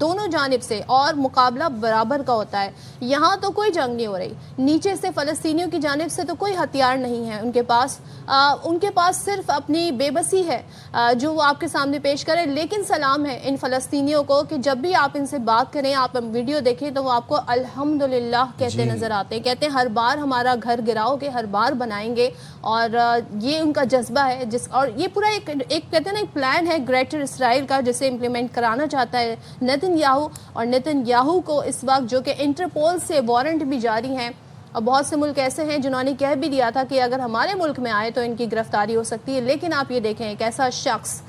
دونوں جانب سے، اور مقابلہ برابر کا ہوتا ہے. یہاں تو کوئی جنگ نہیں ہو رہی، نیچے سے فلسطینیوں کی جانب سے تو کوئی ہتھیار نہیں ہے ان کے پاس صرف اپنی بے بسی ہے جو وہ آپ کے سامنے پیش کرے. لیکن سلام ہے ان فلسطینیوں کو کہ جب بھی آپ ان سے بات کریں، آپ ویڈیو دیکھیں تو وہ آپ کو الحمدللہ کہتے نظر آتے ہیں. کہتے ہیں ہر بار ہمارا گھر گراؤ گے، ہر بار بنائیں گے، اور یہ ان کا جذبہ ہے. اور یہ پورا ایک کہتے ہیں نا ایک پلان ہے گریٹر اسرائیل کا، جسے امپلیمنٹ کرانا چاہتا ہے نیتن یاہو. اور نیتن یاہو کو اس وقت جو کہ انٹرپول سے وارنٹ بھی جاری ہیں، اور بہت سے ملک ایسے ہیں جنہوں نے کہہ بھی دیا تھا کہ اگر ہمارے ملک میں آئے تو ان کی گرفتاری ہو سکتی ہے. لیکن آپ یہ دیکھیں ایک ایسا شخص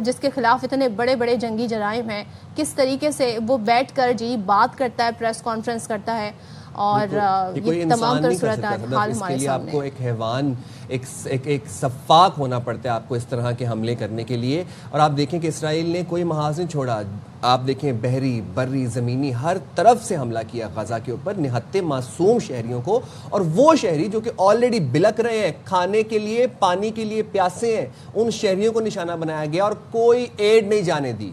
جس کے خلاف اتنے بڑے بڑے جنگی جرائم ہیں، کس طریقے سے وہ بیٹھ کر بات کرتا ہے، پریس کانفرنس کرتا ہے، اور یہ تمام تر صورتحال ہمارے سامنے. آپ کو ایک حیوان، ایک سفاک ہونا پڑتا ہے آپ کو اس طرح کے حملے کرنے کے لیے. اور آپ دیکھیں کہ اسرائیل نے کوئی محاذ نہیں چھوڑا. آپ دیکھیں بحری، بری، زمینی، ہر طرف سے حملہ کیا غزہ کے اوپر نہتے معصوم شہریوں کو. اور وہ شہری جو کہ آلریڈی بلک رہے ہیں، کھانے کے لیے، پانی کے لیے پیاسے ہیں، ان شہریوں کو نشانہ بنایا گیا اور کوئی ایڈ نہیں جانے دی.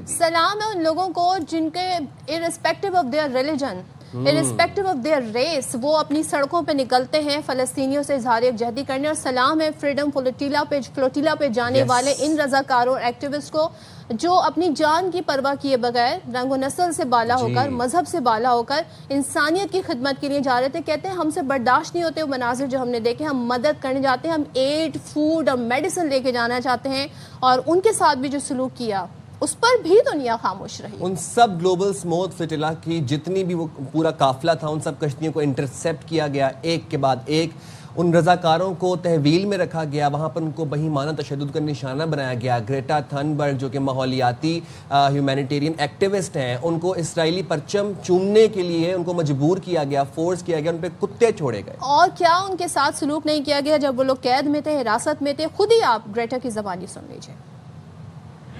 سلام ہے ان لوگوں کو جن کے irrespective of their religion, irrespective of their race، وہ اپنی سڑکوں پہ نکلتے ہیں فلسطینیوں سے اظہار یکجہتی کرنے. اور سلام ہے فریڈم فلوٹیلا پہ جانے والے ان رضاکاروں اور ایکٹیوسٹ کو جو اپنی جان کی پرواہ کیے بغیر رنگ و نسل سے بالا ہو کر، مذہب سے بالا ہو کر انسانیت کی خدمت کے لیے جا رہے تھے. کہتے ہیں ہم سے برداشت نہیں ہوتے وہ مناظر جو ہم نے دیکھے. ہم مدد کرنے جاتے ہیں، ہم ایڈ، فوڈ اور میڈیسن لے کے جانا چاہتے ہیں، اور ان کے ساتھ بھی جو سلوک کیا اس پر بھی دنیا خاموش رہی. ان سب گلوبل اسموتھ فٹیلا کی جتنی بھی وہ پورا قافلہ تھا، ان سب کشتیوں کو انٹرسیپٹ کیا گیا ایک کے بعد ایک. ان رضاکاروں کو تحویل میں رکھا گیا، وہاں پر ان کو بہیمانہ تشدد کا نشانہ بنایا گیا. گریٹا تھنبرگ جو کہ ماحولیاتی ہیومینیٹیرین ایکٹیوسٹ ہیں، ان کو اسرائیلی پرچم چومنے کے لیے ان کو مجبور کیا گیا، فورس کیا گیا، ان پہ کتے چھوڑے گئے. اور کیا ان کے ساتھ سلوک نہیں کیا گیا جب وہ لوگ قید میں تھے، حراست میں تھے. خود ہی آپ گریٹا کی زبانی سن لیجیے.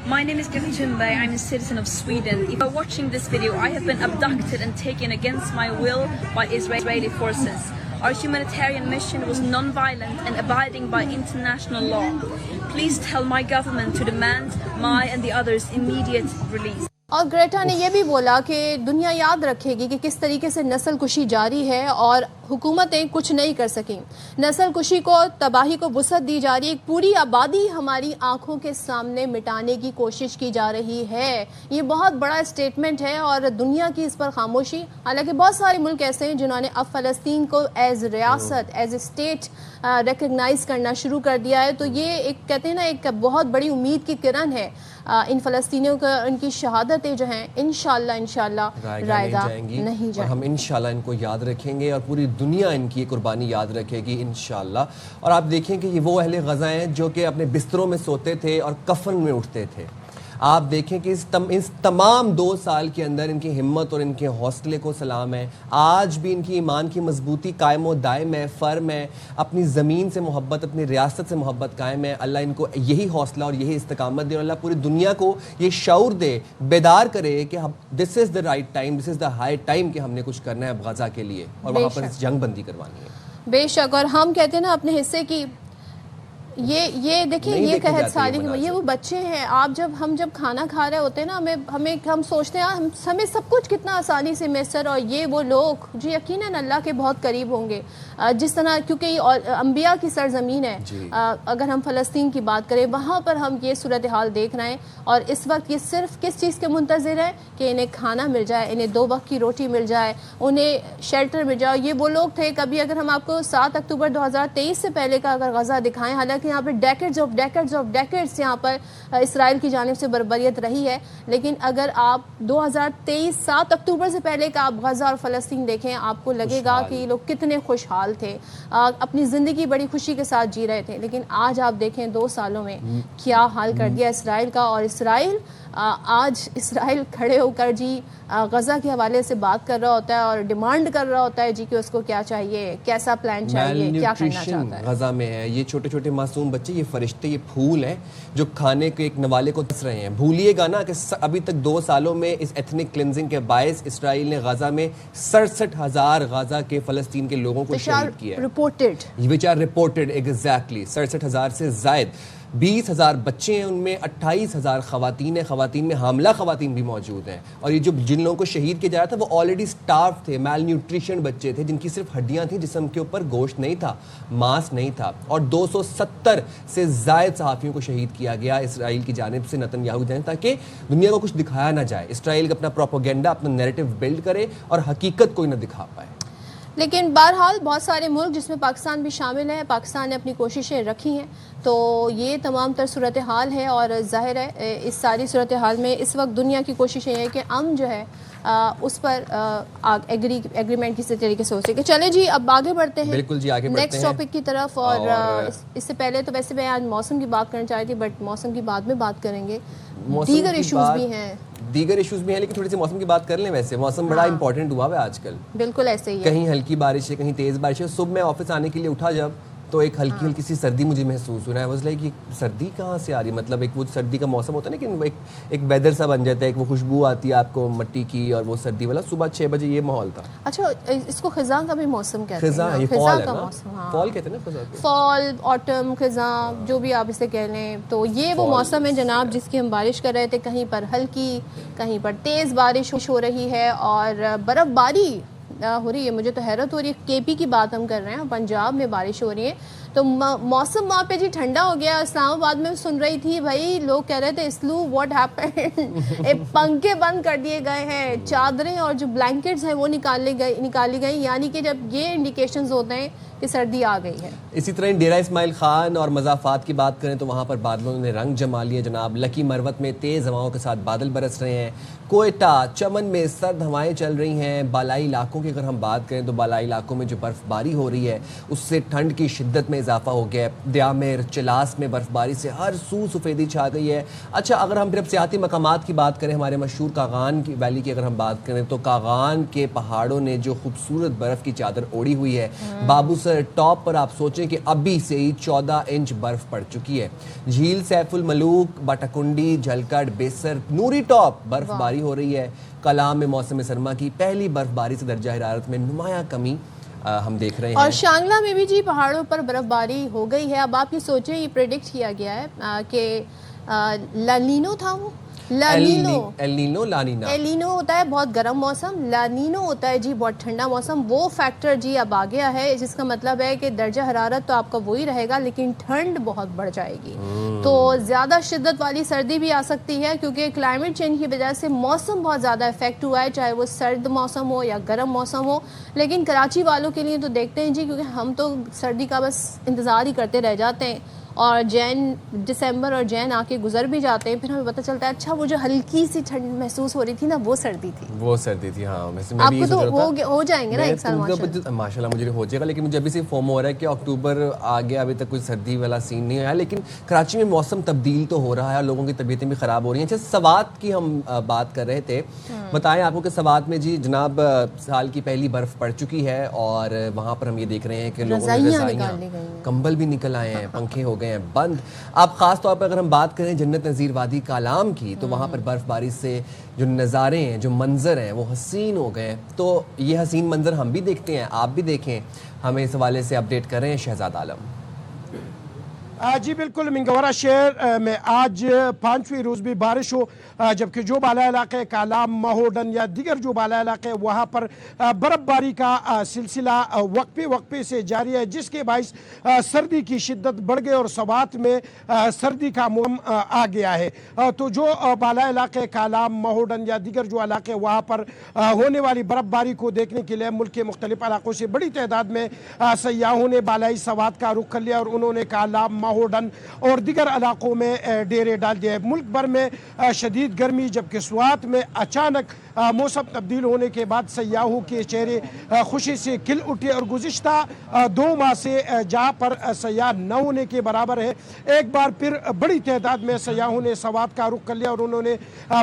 My name is Greta Thunberg. I'm a citizen of Sweden. If you're watching this video, I have been abducted and taken against my will by Israeli forces. Our humanitarian mission was non-violent and abiding by international law. Please tell my government to demand my and the others' immediate release. اور Greta نے یہ بھی بولا کہ دنیا یاد رکھے گی کہ کس طریقے سے نسل کشی جاری ہے اور حکومتیں کچھ نہیں کر سکیں. نسل کشی کو، تباہی کو وسعت دی جا رہی ہے. ایک پوری آبادی ہماری آنکھوں کے سامنے مٹانے کی کوشش کی جا رہی ہے. یہ بہت بڑا اسٹیٹمنٹ ہے اور دنیا کی اس پر خاموشی. حالانکہ بہت سارے ملک ایسے ہیں جنہوں نے اب فلسطین کو ایز ریاست، ایز اے اسٹیٹ ریکگنائز کرنا شروع کر دیا ہے. تو یہ ایک کہتے ہیں نا ایک بہت بڑی امید کی کرن ہے. ان فلسطینیوں کو ان کی شہادتیں جو ہیں انشاءاللہ رائگاں نہیں جائیں گی. اور ہم انشاءاللہ ان کو یاد رکھیں گے اور پوری دنیا ان کی قربانی یاد رکھے گی انشاءاللہ. اور آپ دیکھیں کہ یہ وہ اہل غزہ ہیں جو کہ اپنے بستروں میں سوتے تھے اور کفن میں اٹھتے تھے. آپ دیکھیں کہ اس تمام 2 سال کے اندر ان کی ہمت اور ان کے حوصلے کو سلام ہے. آج بھی ان کی ایمان کی مضبوطی قائم و دائم ہے، فرم ہے. اپنی زمین سے محبت، اپنی ریاست سے محبت قائم ہے. اللہ ان کو یہی حوصلہ اور یہی استقامت دے، اور اللہ پوری دنیا کو یہ شعور دے، بیدار کرے کہ this is the right time, this is the high time کہ ہم نے کچھ کرنا ہے اب غزہ کے لیے اور وہاں پر جنگ بندی کروانی ہے. بے شک. اور ہم کہتے ہیں نا اپنے حصے کی یہ دیکھیں یہ قحط سالی یہ وہ بچے ہیں. ہم جب کھانا کھا رہے ہوتے ہیں نا ہم سوچتے ہیں ہمیں سب کچھ کتنا آسانی سے میسر، اور یہ وہ لوگ جو یقیناً اللہ کے بہت قریب ہوں گے. جس طرح کیونکہ یہ انبیاء کی سرزمین ہے. اگر ہم فلسطین کی بات کریں، وہاں پر ہم یہ صورتحال دیکھ رہے ہیں، اور اس وقت یہ صرف کس چیز کے منتظر ہے کہ انہیں کھانا مل جائے، انہیں 2 وقت کی روٹی مل جائے، انہیں شیلٹر مل جائے. یہ وہ لوگ تھے کبھی اگر ہم آپ کو 7 اکتوبر 2023 سے پہلے کا اگر غزہ دکھائیں، حالانکہ یہاں پہ ڈیکیڈز یہاں پر اسرائیل کی جانب سے بربریت رہی ہے، لیکن اگر آپ 2023 7 اکتوبر سے پہلے کا آپ غزہ اور فلسطین دیکھیں، آپ کو لگے گا کہ یہ لوگ کتنے خوشحال تھے، اپنی زندگی بڑی خوشی کے ساتھ جی رہے تھے. لیکن آج آپ دیکھیں 2 سالوں میں کیا حال کر دیا اسرائیل کا. اور اسرائیل کھڑے ہو کر غزہ کے حوالے سے بات کر رہا ہوتا ہے اور ڈیمانڈ کر رہا ہوتا ہے کہ اس کو کیا چاہیے، کیسا پلان چاہیے، کیا کرنا چاہتا ہے. غزہ میں ہے یہ چھوٹے چھوٹے معصوم بچے، یہ فرشتے، یہ پھول ہیں جو کھانے کے ایک نوالے کو دس رہے ہیں. بھولیے گا نا کہ ابھی تک 2 سالوں میں اس ایتھنک کلینزنگ کے باعث اسرائیل نے غزہ میں 67,000 غزہ کے فلسطین کے لوگوں کو شہید کیا ہے. رپورٹڈ ایگزیکٹلی 67,000 سے زائد. 20,000 بچے ہیں ان میں, 28,000 خواتین ہیں, خواتین میں حاملہ خواتین بھی موجود ہیں, اور یہ جو جن لوگوں کو شہید کیا جا رہا تھا وہ آلریڈی سٹارف تھے, میل نیوٹریشن بچے تھے جن کی صرف ہڈیاں تھیں, جسم کے اوپر گوشت نہیں تھا, ماس نہیں تھا. اور 270 سے زائد صحافیوں کو شہید کیا گیا اسرائیل کی جانب سے, نتن یاہو کی جانب, تاکہ دنیا کو کچھ دکھایا نہ جائے, اسرائیل اپنا پروپیگنڈا, اپنا نیریٹو بلڈ کرے اور حقیقت کوئی نہ دکھا پائے. لیکن بہرحال بہت سارے ملک جس میں پاکستان بھی شامل ہے, پاکستان نے اپنی کوششیں رکھی ہیں, تو یہ تمام تر صورتحال ہے, اور ظاہر ہے اس ساری صورتحال میں اس وقت دنیا کی کوشش یہ ہے کہ ہم جو ہے اس پر ایگریمنٹ کسی طریقے سے ہو سکے. چلے جی اب آگے بڑھتے ہیں, بالکل جی آگے بڑھتے ہیں نیکسٹ ٹاپک کی طرف. اور اس سے پہلے تو ویسے میں آج موسم کی بات کرنا چاہ رہی تھی, بٹ موسم کی بعد میں بات کریں گے, دیگر ایشوز بھی ہیں, لیکن تھوڑی سی موسم کی بات کر لیں. ویسے موسم بڑا امپورٹنٹ ہوا ہے آج کل, بالکل ایسے ہی ہے, کہیں ہلکی بارش ہے, کہیں تیز بارش ہے. صبح میں آفس آنے کے لیے اٹھا جب, تو ایک ہلکی ہلکی سی سردی مجھے محسوس ہو رہا ہے. واز لائک یہ سردی کہاں سے آ رہی ہے, مطلب ایک وہ سردی کا موسم ہوتا ہے نا کہ ایک ویدر سا بن جاتا ہے, ایک وہ خوشبو آتی ہے آپ کو مٹی کی, اور وہ سردی والا صبح 6 بجے یہ ماحول تھا. اچھا اس کو خزاں کا بھی موسم کہتے ہیں, خزاں یہ فال ہے نا, فال کہتے ہیں نا خزاں کو, فال, آٹم, خزاں, جو بھی آپ اسے کہہ لیں. تو یہ وہ موسم ہے جناب جس کی ہم بارش کر رہے تھے, کہیں پر ہلکی, کہیں پر تیز بارش ہو رہی ہے, اور برف باری ہو رہی ہے. مجھے تو حیرت ہو رہی ہے, کے پی کی بات ہم کر رہے ہیں, پنجاب میں بارش ہو رہی ہے, تو موسم وہاں پہ جی ٹھنڈا ہو گیا. اسلام آباد میں سن رہی تھی بھائی, لوگ کہہ رہے تھے اسلو واٹ ہیپن, پنکھے بند کر دیے گئے ہیں, چادریں اور جو بلینکٹس ہیں وہ نکالی گئی, یعنی کہ جب یہ انڈیکیشنز ہوتے ہیں کہ سردی آ گئی ہے. اسی طرح ڈیرہ اسماعیل خان اور مضافات کی بات کریں تو وہاں پر بادلوں نے رنگ جما لیے جناب. لکی مروت میں تیز ہواؤں کے ساتھ بادل برس رہے ہیں, کوئٹہ, چمن میں سرد ہوائیں چل رہی ہیں. بالائی علاقوں کی اگر ہم بات کریں تو بالائی علاقوں میں جو برف باری ہو رہی ہے اس سے ٹھنڈ کی شدت میں اضافہ ہو گیا ہے. دیامر, چلاس میں برف باری سے ہر سو سفیدی چھا گئی ہے. اچھا اگر ہم پھر اب سیاحتی مقامات کی بات کریں, ہمارے مشہور کاغان کی ویلی کی اگر ہم بات کریں تو کاغان کے پہاڑوں نے جو خوبصورت برف کی چادر اوڑھی ہوئی ہے. بابو سر ٹاپ پر آپ سوچیں کہ ابھی سے ہی 14 انچ برف پڑ چکی ہے. جھیل سیف الملوک, باٹاکنڈی, جھلکڑ, بیسر, نوری ٹاپ برف باری ہو رہی ہے. کلام میں موسم سرما کی پہلی برف باری سے درجہ حرارت میں نمایاں کمی ہم دیکھ رہے ہیں. اور شانگلہ میں بھی جی پہاڑوں پر برف باری ہو گئی ہے. اب آپ یہ سوچیں, یہ پریڈکٹ کیا گیا ہے کہ لانینو تھا, وہ ایلنینو ہوتا ہے بہت گرم موسم, لانینو ہوتا ہے جی بہت ٹھنڈا موسم. وہ فیکٹر جی اب آ گیا ہے, جس کا مطلب ہے کہ درجہ حرارت تو آپ کا وہی رہے گا لیکن ٹھنڈ بہت بڑھ جائے گی. تو زیادہ شدت والی سردی بھی آ سکتی ہے, کیونکہ کلائمیٹ چینج کی وجہ سے موسم بہت زیادہ افیکٹ ہوا ہے, چاہے وہ سرد موسم ہو یا گرم موسم ہو. لیکن کراچی والوں کے لیے تو دیکھتے ہیں جی, کیونکہ ہم تو سردی کا بس انتظار ہی کرتے رہ جاتے ہیں, اور دسمبر اور جین آ کے گزر بھی جاتے ہیں, پھر ہمیں پتہ چلتا ہے اچھا وہ جو ہلکی سی ٹھنڈ محسوس ہو رہی تھی نا, وہ سردی تھی. ہاں آپ کو تو ہو جائیں گے نا ایک سال ماشاءاللہ مجھے ہو جائے گا, لیکن مجھے ابھی سے فوم ہو رہا ہے کہ اکتوبر آ گیا, ابھی تک کوئی سردی والا سین نہیں ہوا ہے. لیکن کراچی میں موسم تبدیل تو ہو رہا ہے, لوگوں کی طبیعتیں بھی خراب ہو رہی ہیں. اچھا سوات کی ہم بات کر رہے تھے, بتائیں آپ کو کہ سوات میں جی جناب سال کی پہلی برف پڑ چکی ہے, اور وہاں پر ہم یہ دیکھ رہے ہیں کہ لوگوں نے رضائیاں, کمبل بھی نکل آئے ہیں, پنکھے ہو گئے ہیں بند. اب خاص طور پر اگر ہم بات کریں جنت نظیر وادی کالام کی, تو وہاں پر برف باری سے جو نظارے ہیں, جو منظر ہیں, وہ حسین ہو گئے. تو یہ حسین منظر ہم بھی دیکھتے ہیں, آپ بھی دیکھیں, ہمیں اس حوالے سے اپڈیٹ کر رہے ہیں شہزاد عالم. جی بالکل, منگورہ شہر میں آج 5ویں روز بھی بارش ہو, جبکہ جو بالا علاقے کالام, مہوڈن یا دیگر جو بالا علاقے وہاں پر برف باری کا سلسلہ وقفے سے جاری ہے, جس کے باعث سردی کی شدت بڑھ گئی اور سوات میں سردی کا موسم آ گیا ہے. تو جو بالا علاقے کالام, مہوڈن یا دیگر جو علاقے وہاں پر ہونے والی برف باری کو دیکھنے کے لیے ملک کے مختلف علاقوں سے بڑی تعداد میں سیاحوں نے بالائی سوات کا رخ کر لیا, اور انہوں نے کالام, مہوڈن اور دیگر علاقوں میں ڈیرے ڈال دیے. ملک بھر میں شدید گرمی, جبکہ سوات میں اچانک موسم تبدیل ہونے کے بعد سیاحوں کے چہرے خوشی سے کھل اٹھے, اور گزشتہ 2 ماہ سے جہاں پر سیاح نہ ہونے کے برابر ہے, ایک بار پھر بڑی تعداد میں سیاحوں نے سوات کا رخ کر لیا, اور انہوں نے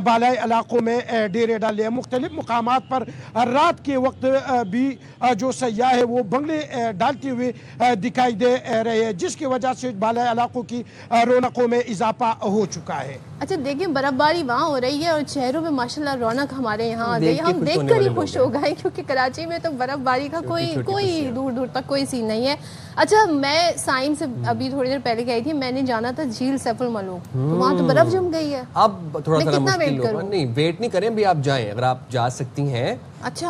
بالائی علاقوں میں ڈیرے ڈال لیا. مختلف مقامات پر رات کے وقت بھی جو سیاح ہے وہ بنگلے ڈالتے ہوئے دکھائی دے رہے ہیں, جس کی وجہ سے بالائی علاقوں کی رونقوں میں اضافہ ہو چکا ہے. اچھا دیکھیں, برف باری وہاں ہو رہی ہے اور شہروں میں ماشاءاللہ رونق ہمارے ہمارے یہاں آ گئی, ہم دیکھ کر ہی خوش ہو گئے کیونکہ کراچی میں تو برف باری کا کوئی دور دور تک کوئی سین نہیں ہے. اچھا میں سائم سے ابھی تھوڑی دیر پہلے گئی تھی, میں نے جانا تھا جھیل سیف الملوک, تو وہاں تو برف جم گئی ہے. اب تھوڑا سا مشکل ہوگا, نہیں ویٹ نہیں کریں بھی, آپ جائیں اگر آپ جا سکتی ہیں. اچھا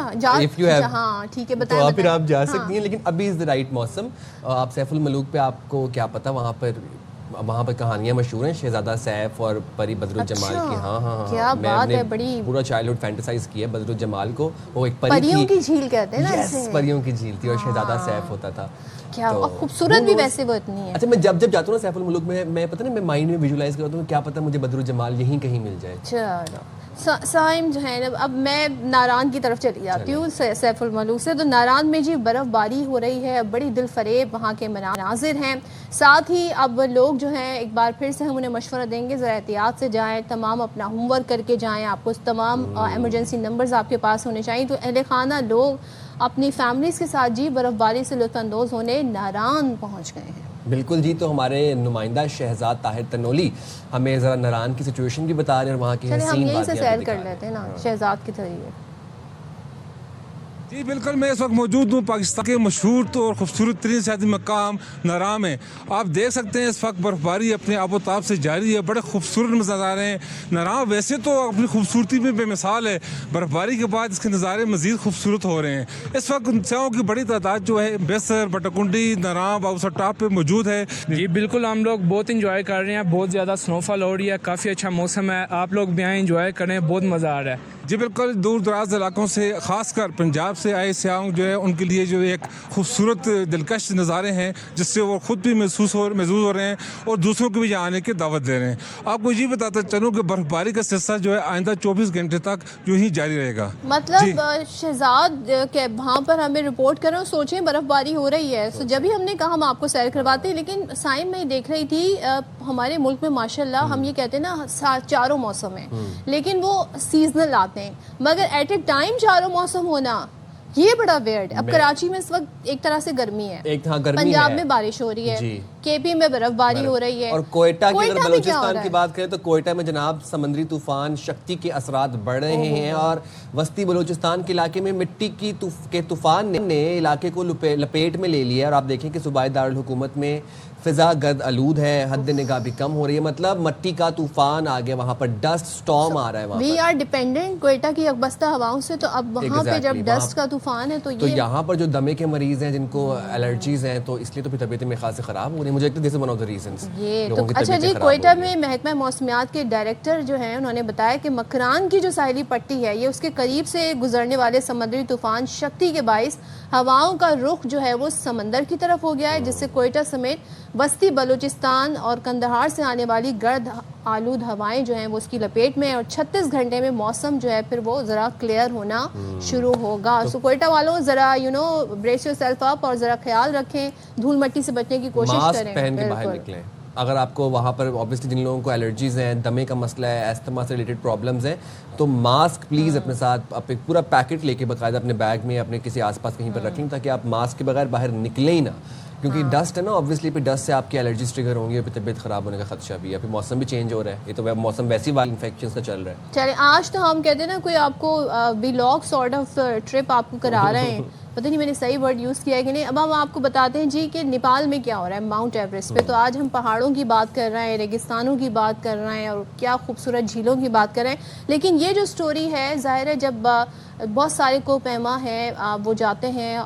ہاں ٹھیک ہے, بتائیں تو پھر آپ جا سکتی ہیں, لیکن ابھی از دا رائٹ موسم. آپ سیف الملوک پہ آپ کو کیا پتا, وہاں پر کہانیاں مشہور ہیں شہزادہ سیف اور پری بدرالجمال کی. ہاں کیا بات ہے, بڑی پورا چائلڈہڈ فینٹیسائز کیا ہے بدرالجمال کو. وہ ایک پریوں کی جھیل کہتے ہیں نا اسے, پریوں کی جھیل تھی اور شہزادہ سیف ہوتا تھا. کیا خوبصورت بھی ویسے وہ اتنی ہے. اچھا میں جب جاتا ہوں نا سیف الملوک میں پتہ نہیں میں مائنڈ میں ویژولائز کرتا ہوں, کیا پتا مجھے بدرالجمال یہیں کہیں مل جائے. چلو سائم جو ہے نا, اب میں ناران کی طرف چلی جاتی ہوں سیف الملوک سے. تو ناران میں جی برف باری ہو رہی ہے, بڑی دل فریب وہاں کے مناظر ہیں. ساتھ ہی اب لوگ جو ہیں, ایک بار پھر سے ہم انہیں مشورہ دیں گے ذرا احتیاط سے جائیں, تمام اپنا ہوم ورک کر کے جائیں. آپ کو تمام ایمرجنسی نمبرز آپ کے پاس ہونے چاہیے. تو اہل خانہ لوگ اپنی فیملیز کے ساتھ جی برف باری سے لطف اندوز ہونے ناران پہنچ گئے ہیں. بالکل جی, تو ہمارے نمائندہ شہزاد طاہر تنولی ہمیں ذرا ناران کی سچویشن بھی بتا رہے ہیں اور وہاں کی ہم یہیں سے سیر کر لیتے ہیں نا شہزاد کی طریقے. جی بالکل, میں اس وقت موجود ہوں پاکستان کے مشہور تو اور خوبصورت ترین سیاحتی مقام ناران میں. آپ دیکھ سکتے ہیں اس وقت برف باری اپنے آب و تاب سے جاری ہے, بڑے خوبصورت نظارے ہیں. ناران ویسے تو اپنی خوبصورتی میں بے مثال ہے, برف باری کے بعد اس کے نظارے مزید خوبصورت ہو رہے ہیں. اس وقت سیاحوں کی بڑی تعداد جو ہے بیسر, بٹکنڈی, ناران, باؤسر ٹاپ پہ موجود ہے. جی بالکل, ہم لوگ بہت انجوائے کر رہے ہیں, بہت زیادہ سنو فال ہو رہی ہے, کافی اچھا موسم ہے. آپ لوگ بھی آئیں, انجوائے کریں, بہت مزہ آ رہا ہے. جی بالکل, دور دراز علاقوں سے خاص کر پنجاب سے آئے سیاحوں جو ہے ان کے لیے جو ایک خوبصورت دلکش نظارے ہیں جس سے وہ خود بھی محسوس ہو رہے ہیں اور دوسروں کو بھی یہاں آنے کی دعوت دے رہے ہیں. آپ کو یہ بتاتا چلوں کہ برف باری کا سلسلہ جو ہے آئندہ 24 گھنٹے تک جو ہی جاری رہے گا. مطلب شہزاد کے وہاں پر ہمیں رپورٹ کریں, سوچیں برف باری ہو رہی ہے, تو جب ہی ہم نے کہا ہم آپ کو سیر کرواتے ہیں. لیکن سائم میں دیکھ رہی تھی ہمارے ملک میں ماشاءاللہ ہم یہ کہتے ہیں نا چاروں موسم ہیں, لیکن وہ سیزنل آتے ہیں, مگر ایٹ اے ٹائم چاروں موسم ہونا یہ بڑا ویئرڈ. اب کراچی میں اس وقت ایک طرح سے گرمی ہے, پنجاب میں بارش ہو رہی ہے, کے پی میں برف باری ہو رہی ہے, اور کوئٹہ کی اگر بلوچستان کی بات کریں تو کوئٹہ میں جناب سمندری طوفان شکتی کے اثرات بڑھ رہے ہیں, اور وسطی بلوچستان کے علاقے میں مٹی کے طوفان نے علاقے کو لپیٹ میں لے لیا. اور آپ دیکھیں کہ صوبائی دارالحکومت میں فضا گرد آلود ہے, حد نگاہ بھی کم ہو رہی ہے, مطلب مٹی کا طوفان آ گیا, وہاں پر ڈسٹ سٹارم آ رہا ہے. وی آر ڈیپینڈنٹ کوئٹہ کی اکبستہ ہواؤں سے, تو اب وہاں پہ جب ڈسٹ کا طوفان ہے تو یہاں پر جو دمے کے مریض ہیں جن کو الرجیز ہیں, تو اس لیے تو پھر طبیعتیں میں خاص خراب ہو رہی ہیں. مجھے لگتا ہے ون آف دی ریزنز یہ تو. اچھا جی, کوئٹہ میں محکمہ موسمیات کے ڈائریکٹر جو ہیں انہوں نے بتایا کہ مکران کی جو ساحلی پٹی ہے, یہ اس کے قریب سے گزرنے والے سمندری طوفان شکتی کے باعث ہواؤں کا رخ جو ہے وہ سمندر کی طرف ہو گیا ہے, جس سے کوئٹہ سمیت وسطی بلوچستان اور کندہار سے آنے والی گرد آلود ہوائیں جو ہیں وہ اس کی لپیٹ میں, اور 36 گھنٹے میں موسم جو ہے پھر وہ ذرا کلیئر ہونا شروع ہوگا. سو کوئٹہ والوں ذرا بریس یور سیلف اپ اور ذرا خیال رکھیں, دھول مٹی سے بچنے کی کوشش کریں, ماسک پہن کے باہر نکلیں. اگر آپ کو وہاں پر اوبیسلی جن لوگوں کو الرجیز ہیں, دمے کا مسئلہ ہے, ایستھما سے ریلیٹڈ پرابلمز ہیں, تو ماسک پلیز اپنے ساتھ ایک پورا پیکٹ لے کے باقاعدہ اپنے بیگ میں اپنے کسی آس پاس کہیں پر رکھ لیں, تاکہ آپ ماسک کے بغیر باہر نکلیں ہی نہ, کیونکہ ڈسٹ ہے نا, اوبیسلی پھر ڈسٹ سے آپ کی الرجیز ٹریگر ہوں گی اور پھر طبیعت خراب ہونے کا خدشہ بھی ہے. پھر موسم بھی چینج ہو رہا ہے, یہ تو موسم ویسی وائرل انفیکشنز کا چل رہا ہے. چلیں آج تو ہم کہتے ہیں نا کوئی آپ کو ولاگ سارٹ آف ٹرپ آپ کو کرا رہے ہیں, پتہ نہیں میں نے صحیح ورڈ یوز کیا ہے کہ نہیں. اب ہم آپ کو بتاتے ہیں جی کہ نیپال میں کیا ہو رہا ہے ماؤنٹ ایوریسٹ پہ. تو آج ہم پہاڑوں کی بات کر رہے ہیں, ریگستانوں کی بات کر رہے ہیں, اور کیا خوبصورت جھیلوں کی بات کر رہے ہیں. لیکن یہ جو سٹوری ہے, ظاہر ہے جب بہت سارے کو پیما ہیں وہ جاتے ہیں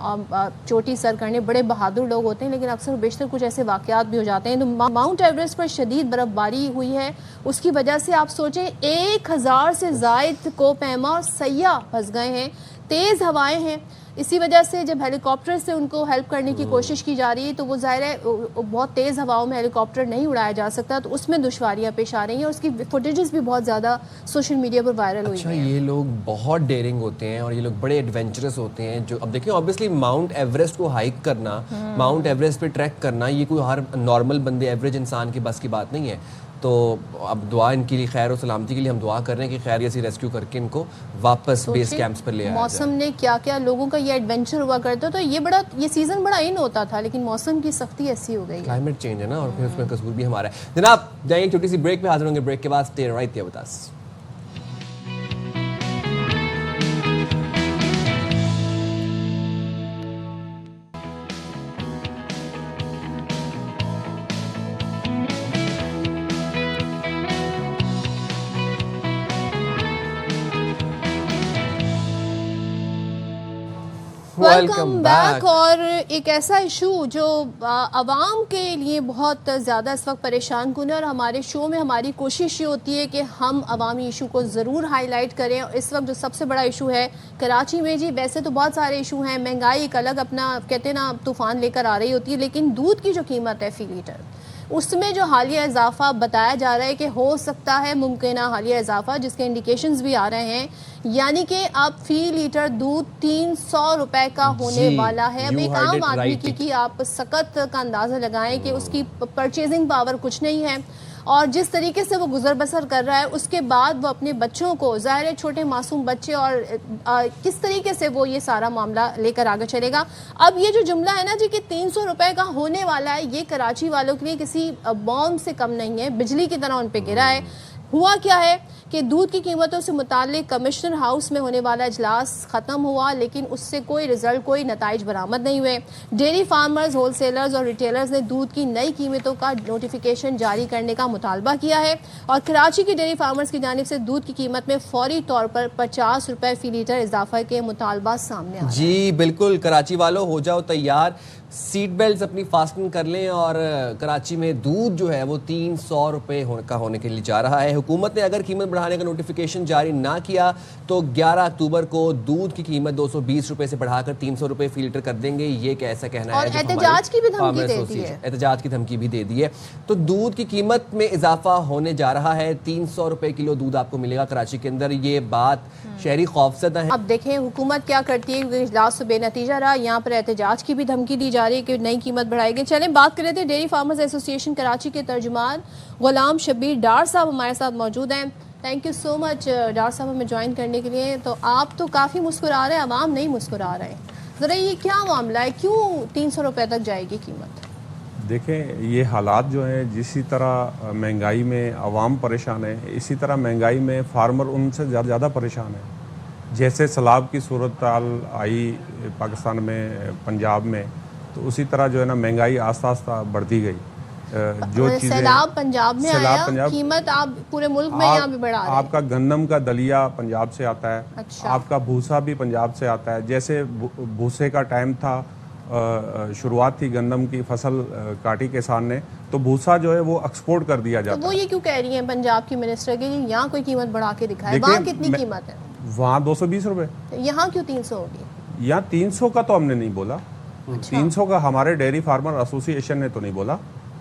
چوٹی سر کرنے, بڑے بہادر لوگ ہوتے ہیں, لیکن اکثر بیشتر کچھ ایسے واقعات بھی ہو جاتے ہیں. تو ماؤنٹ ایوریسٹ پر شدید برف باری ہوئی ہے, اس کی وجہ سے آپ سوچیں 1000 سے زائد کو پیما اور سیاح پھنس گئے ہیں. تیز ہوائیں ہیں, اسی وجہ سے جب ہیلی کاپٹر سے ان کو ہیلپ کرنے کی کوشش کی جا رہی ہے تو وہ ظاہر ہے بہت تیز ہواؤں میں ہیلی کاپٹر نہیں اڑایا جا سکتا, تو اس میں دشواریاں پیش آ رہی ہیں, اور اس کی فوٹیجز بھی بہت زیادہ سوشل میڈیا پر وائرل ہوئی ہیں. یہ لوگ بہت ڈیئرنگ ہوتے ہیں اور یہ لوگ بڑے ایڈونچرس ہوتے ہیں. جو اب دیکھیں اوبیسلی ماؤنٹ ایوریسٹ کو ہائیک کرنا, ماؤنٹ ایوریسٹ پہ ٹریک کرنا, یہ کوئی ہر نارمل بندے ایوریج انسان کی بس کی بات نہیں ہے. تو اب دعا ان کے لیے خیر و سلامتی کے لیے ہم دعا کر رہے ہیں کہ خیریت سے ریسکیو کر کے ان کو واپس بیس کیمپس پر لے آیا جائے. موسم نے کیا کیا لوگوں کا یہ ایڈونچر ہوا کرتا, تو یہ سیزن بڑا ان ہوتا تھا, لیکن موسم کی سختی ایسی ہو گئی ہے. کلائمیٹ چینج ہے نا, اور پھر اس میں قصور بھی ہمارا ہے. جناب جائیں ایک چھوٹی سی بریک پہ, حاضر ہوں گے بریک کے بعد. Stay right there with us. Welcome back. اور ایک ایسا ایشو جو عوام کے لیے بہت زیادہ اس وقت پریشان کن ہے، اور ہمارے شو میں ہماری کوشش یہ ہوتی ہے کہ ہم عوامی ایشو کو ضرور ہائی لائٹ کریں. اور اس وقت جو سب سے بڑا ایشو ہے کراچی میں، جی ویسے تو بہت سارے ایشو ہیں، مہنگائی ایک الگ اپنا کہتے ہیں نا طوفان لے کر آ رہی ہوتی ہے، لیکن دودھ کی جو قیمت ہے فی لیٹر، اس میں جو حالیہ اضافہ بتایا جا رہا ہے کہ ہو سکتا ہے ممکنہ حالیہ اضافہ، جس کے انڈیکیشنز بھی آ رہے ہیں، یعنی کہ اب فی لیٹر دودھ 300 روپے کا ہونے والا ہے. اب ایک عام آدمی کی آپ سقط کا اندازہ لگائیں کہ اس کی پرچیزنگ پاور کچھ نہیں ہے، اور جس طریقے سے وہ گزر بسر کر رہا ہے، اس کے بعد وہ اپنے بچوں کو، ظاہر ہے چھوٹے معصوم بچے، اور کس طریقے سے وہ یہ سارا معاملہ لے کر آگے چلے گا. اب یہ جو جملہ ہے نا جی کہ 300 روپے کا ہونے والا ہے، یہ کراچی والوں کے لیے کسی بام سے کم نہیں ہے، بجلی کی طرح ان پہ گرا ہے. ہوا کیا ہے کہ دودھ کی قیمتوں سے متعلق کمشنر ہاؤس میں ہونے والا اجلاس ختم ہوا، لیکن اس سے کوئی رزلٹ، کوئی نتائج برآمد نہیں ہوئے. ڈیری فارمرز، ہول سیلرز اور ریٹیلرز نے دودھ کی نئی قیمتوں کا نوٹیفیکیشن جاری کرنے کا مطالبہ کیا ہے، اور کراچی کی ڈیری فارمرز کی جانب سے دودھ کی قیمت میں فوری طور پر 50 روپے فی لیٹر اضافہ کے مطالبہ سامنے آ رہے ہیں. جی بالکل، کراچی والوں ہو جاؤ تیار، سیٹ بیلٹس اپنی فاسٹن کر لیں، اور کراچی میں دودھ جو ہے وہ 300 روپے کا ہونے کے لیے جا رہا ہے. حکومت نے اگر قیمت بڑھانے کا نوٹیفیکیشن جاری نہ کیا تو 11 اکتوبر کو دودھ کی قیمت 220 روپے سے بڑھا کر 300 روپے فی لیٹر کر دیں گے. یہ کیسا کہنا ہے، اور احتجاج کی بھی دھمکی دے دی ہے. احتجاج کی دھمکی بھی دے دی ہے. تو دودھ کی قیمت میں اضافہ ہونے جا رہا ہے، 300 روپے کلو دودھ آپ کو ملے گا کراچی کے اندر. یہ بات شہری خوفزدہ ہے. اب دیکھیں حکومت کیا کرتی ہے، کیونکہ اجلاس تو بے نتیجہ رہا. یہاں پر احتجاج کی بھی دھمکی دی جا رہی ہے کہ نئی قیمت بڑھائے گی. چلیں بات کر رہے تھے ڈیری فارمرز ایسوسی ایشن کراچی کے ترجمان غلام شبیر ڈار صاحب ہمارے ساتھ موجود ہیں. تھینک یو سو مچ ڈار صاحب ہمیں جوائن کرنے کے لیے. تو آپ تو کافی مسکرا رہے ہیں، عوام نہیں مسکرا رہے ہیں. ذرا یہ کیا معاملہ ہے، کیوں 300 روپے تک جائے گی قیمت؟ دیکھیں یہ حالات جو ہیں، جسی طرح مہنگائی میں عوام پریشان ہے، اسی طرح مہنگائی میں فارمر ان سے زیادہ پریشان ہے. جیسے سیلاب کی صورتحال آئی پاکستان میں، پنجاب میں، تو اسی طرح جو ہے نا مہنگائی آہستہ آہستہ بڑھتی گئی. جو چیزیں سیلاب پنجاب میں آیا، قیمت آپ پورے ملک میں یہاں بھی بڑھا رہے ہیں. آپ کا گندم کا دلیا پنجاب سے آتا ہے، آپ کا بھوسا بھی پنجاب سے آتا ہے. جیسے بھوسے کا ٹائم تھا، شروعات تھی گندم کی فصل کاٹی کسان نے، تو بھوسا جو ہے وہ ایکسپورٹ کر دیا جاتا ہے. تو وہ یہ کیوں کہہ رہی ہیں پنجاب کی منسٹر کہ یہاں کوئی قیمت بڑھا کے دکھائے؟ وہاں کتنی قیمت ہے؟ وہاں 220 روپے. یہاں کیوں 300 ہوگی؟ یہاں 300 کا تو ہم نے نہیں بولا. 300 کا ہمارے ڈیری فارمر ایسوسی ایشن نے تو نہیں بولا.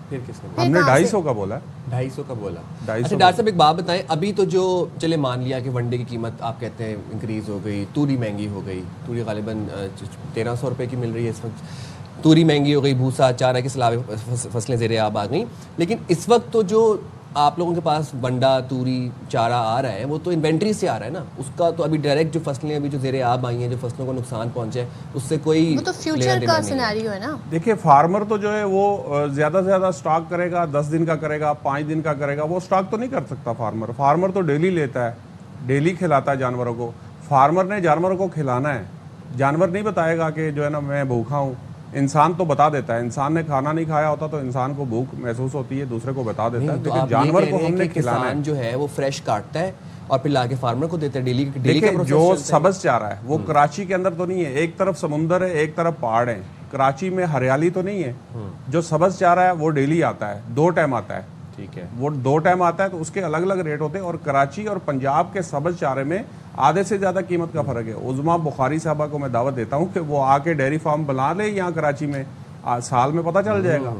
پھر کس نے؟ ہم نے 250 کا بولا. 250 کا بولا. اچھا ڈاکٹر صاحب ایک بات بتائیں، ابھی تو جو چلے مان لیا کہ ون ڈے کی قیمت آپ کہتے ہیں انکریز ہو گئی، توری مہنگی ہو گئی، توری غالباً 1300 روپے کی مل رہی ہے اس وقت، توری مہنگی ہو گئی، بھوسا چارہ کے سلاب فصلیں زیر آب آ گئیں. لیکن اس وقت تو جو آپ لوگوں کے پاس بنڈا، توری، چارہ آ رہا ہے وہ تو انوینٹری سے آ رہا ہے نا، اس کا تو ابھی ڈائریکٹ جو فصلیں ابھی جو زیر آب آئی ہیں، جو فصلوں کو نقصان پہنچا ہے، اس سے کوئی وہ تو فیوچر کا سینیریو ہے نا. دیکھیں فارمر تو جو ہے وہ زیادہ سے زیادہ سٹاک کرے گا، 10 دن کا کرے گا، 5 دن کا کرے گا. وہ سٹاک تو نہیں کر سکتا فارمر تو ڈیلی لیتا ہے، ڈیلی کھلاتا ہے جانوروں کو. فارمر نے جانوروں کو کھلانا ہے، جانور نہیں بتائے گا کہ جو ہے نا میں بھوکھا ہوں. انسان تو بتا دیتا ہے، انسان نے کھانا نہیں کھایا ہوتا تو انسان کو بھوک محسوس ہوتی ہے، دوسرے کو بتا دیتا ہے. لیکن جانور کو ہم نے کھلانا ہے. جو ہے وہ فریش کاٹتا ہے اور پھر لا کے فارمر کو دیتا ہے ڈیلی. دیکھیں جو سبز چارہ ہے وہ کراچی کے اندر تو نہیں ہے. ایک طرف سمندر ہے، ایک طرف پہاڑ ہیں. کراچی میں ہریالی تو نہیں ہے. جو سبز چارہ ہے وہ ڈیلی آتا ہے، 2 ٹائم آتا ہے. ٹھیک ہے، وہ 2 ٹائم آتا ہے تو اس کے الگ الگ ریٹ ہوتے ہیں. اور کراچی اور پنجاب کے سبز چارے میں آدھے سے زیادہ قیمت کا فرق ہے. عظما بخاری صاحبہ کو میں دعوت دیتا ہوں کہ وہ آ کے ڈیری فارم بنا لے یہاں کراچی میں، سال میں پتہ چل جائے گا.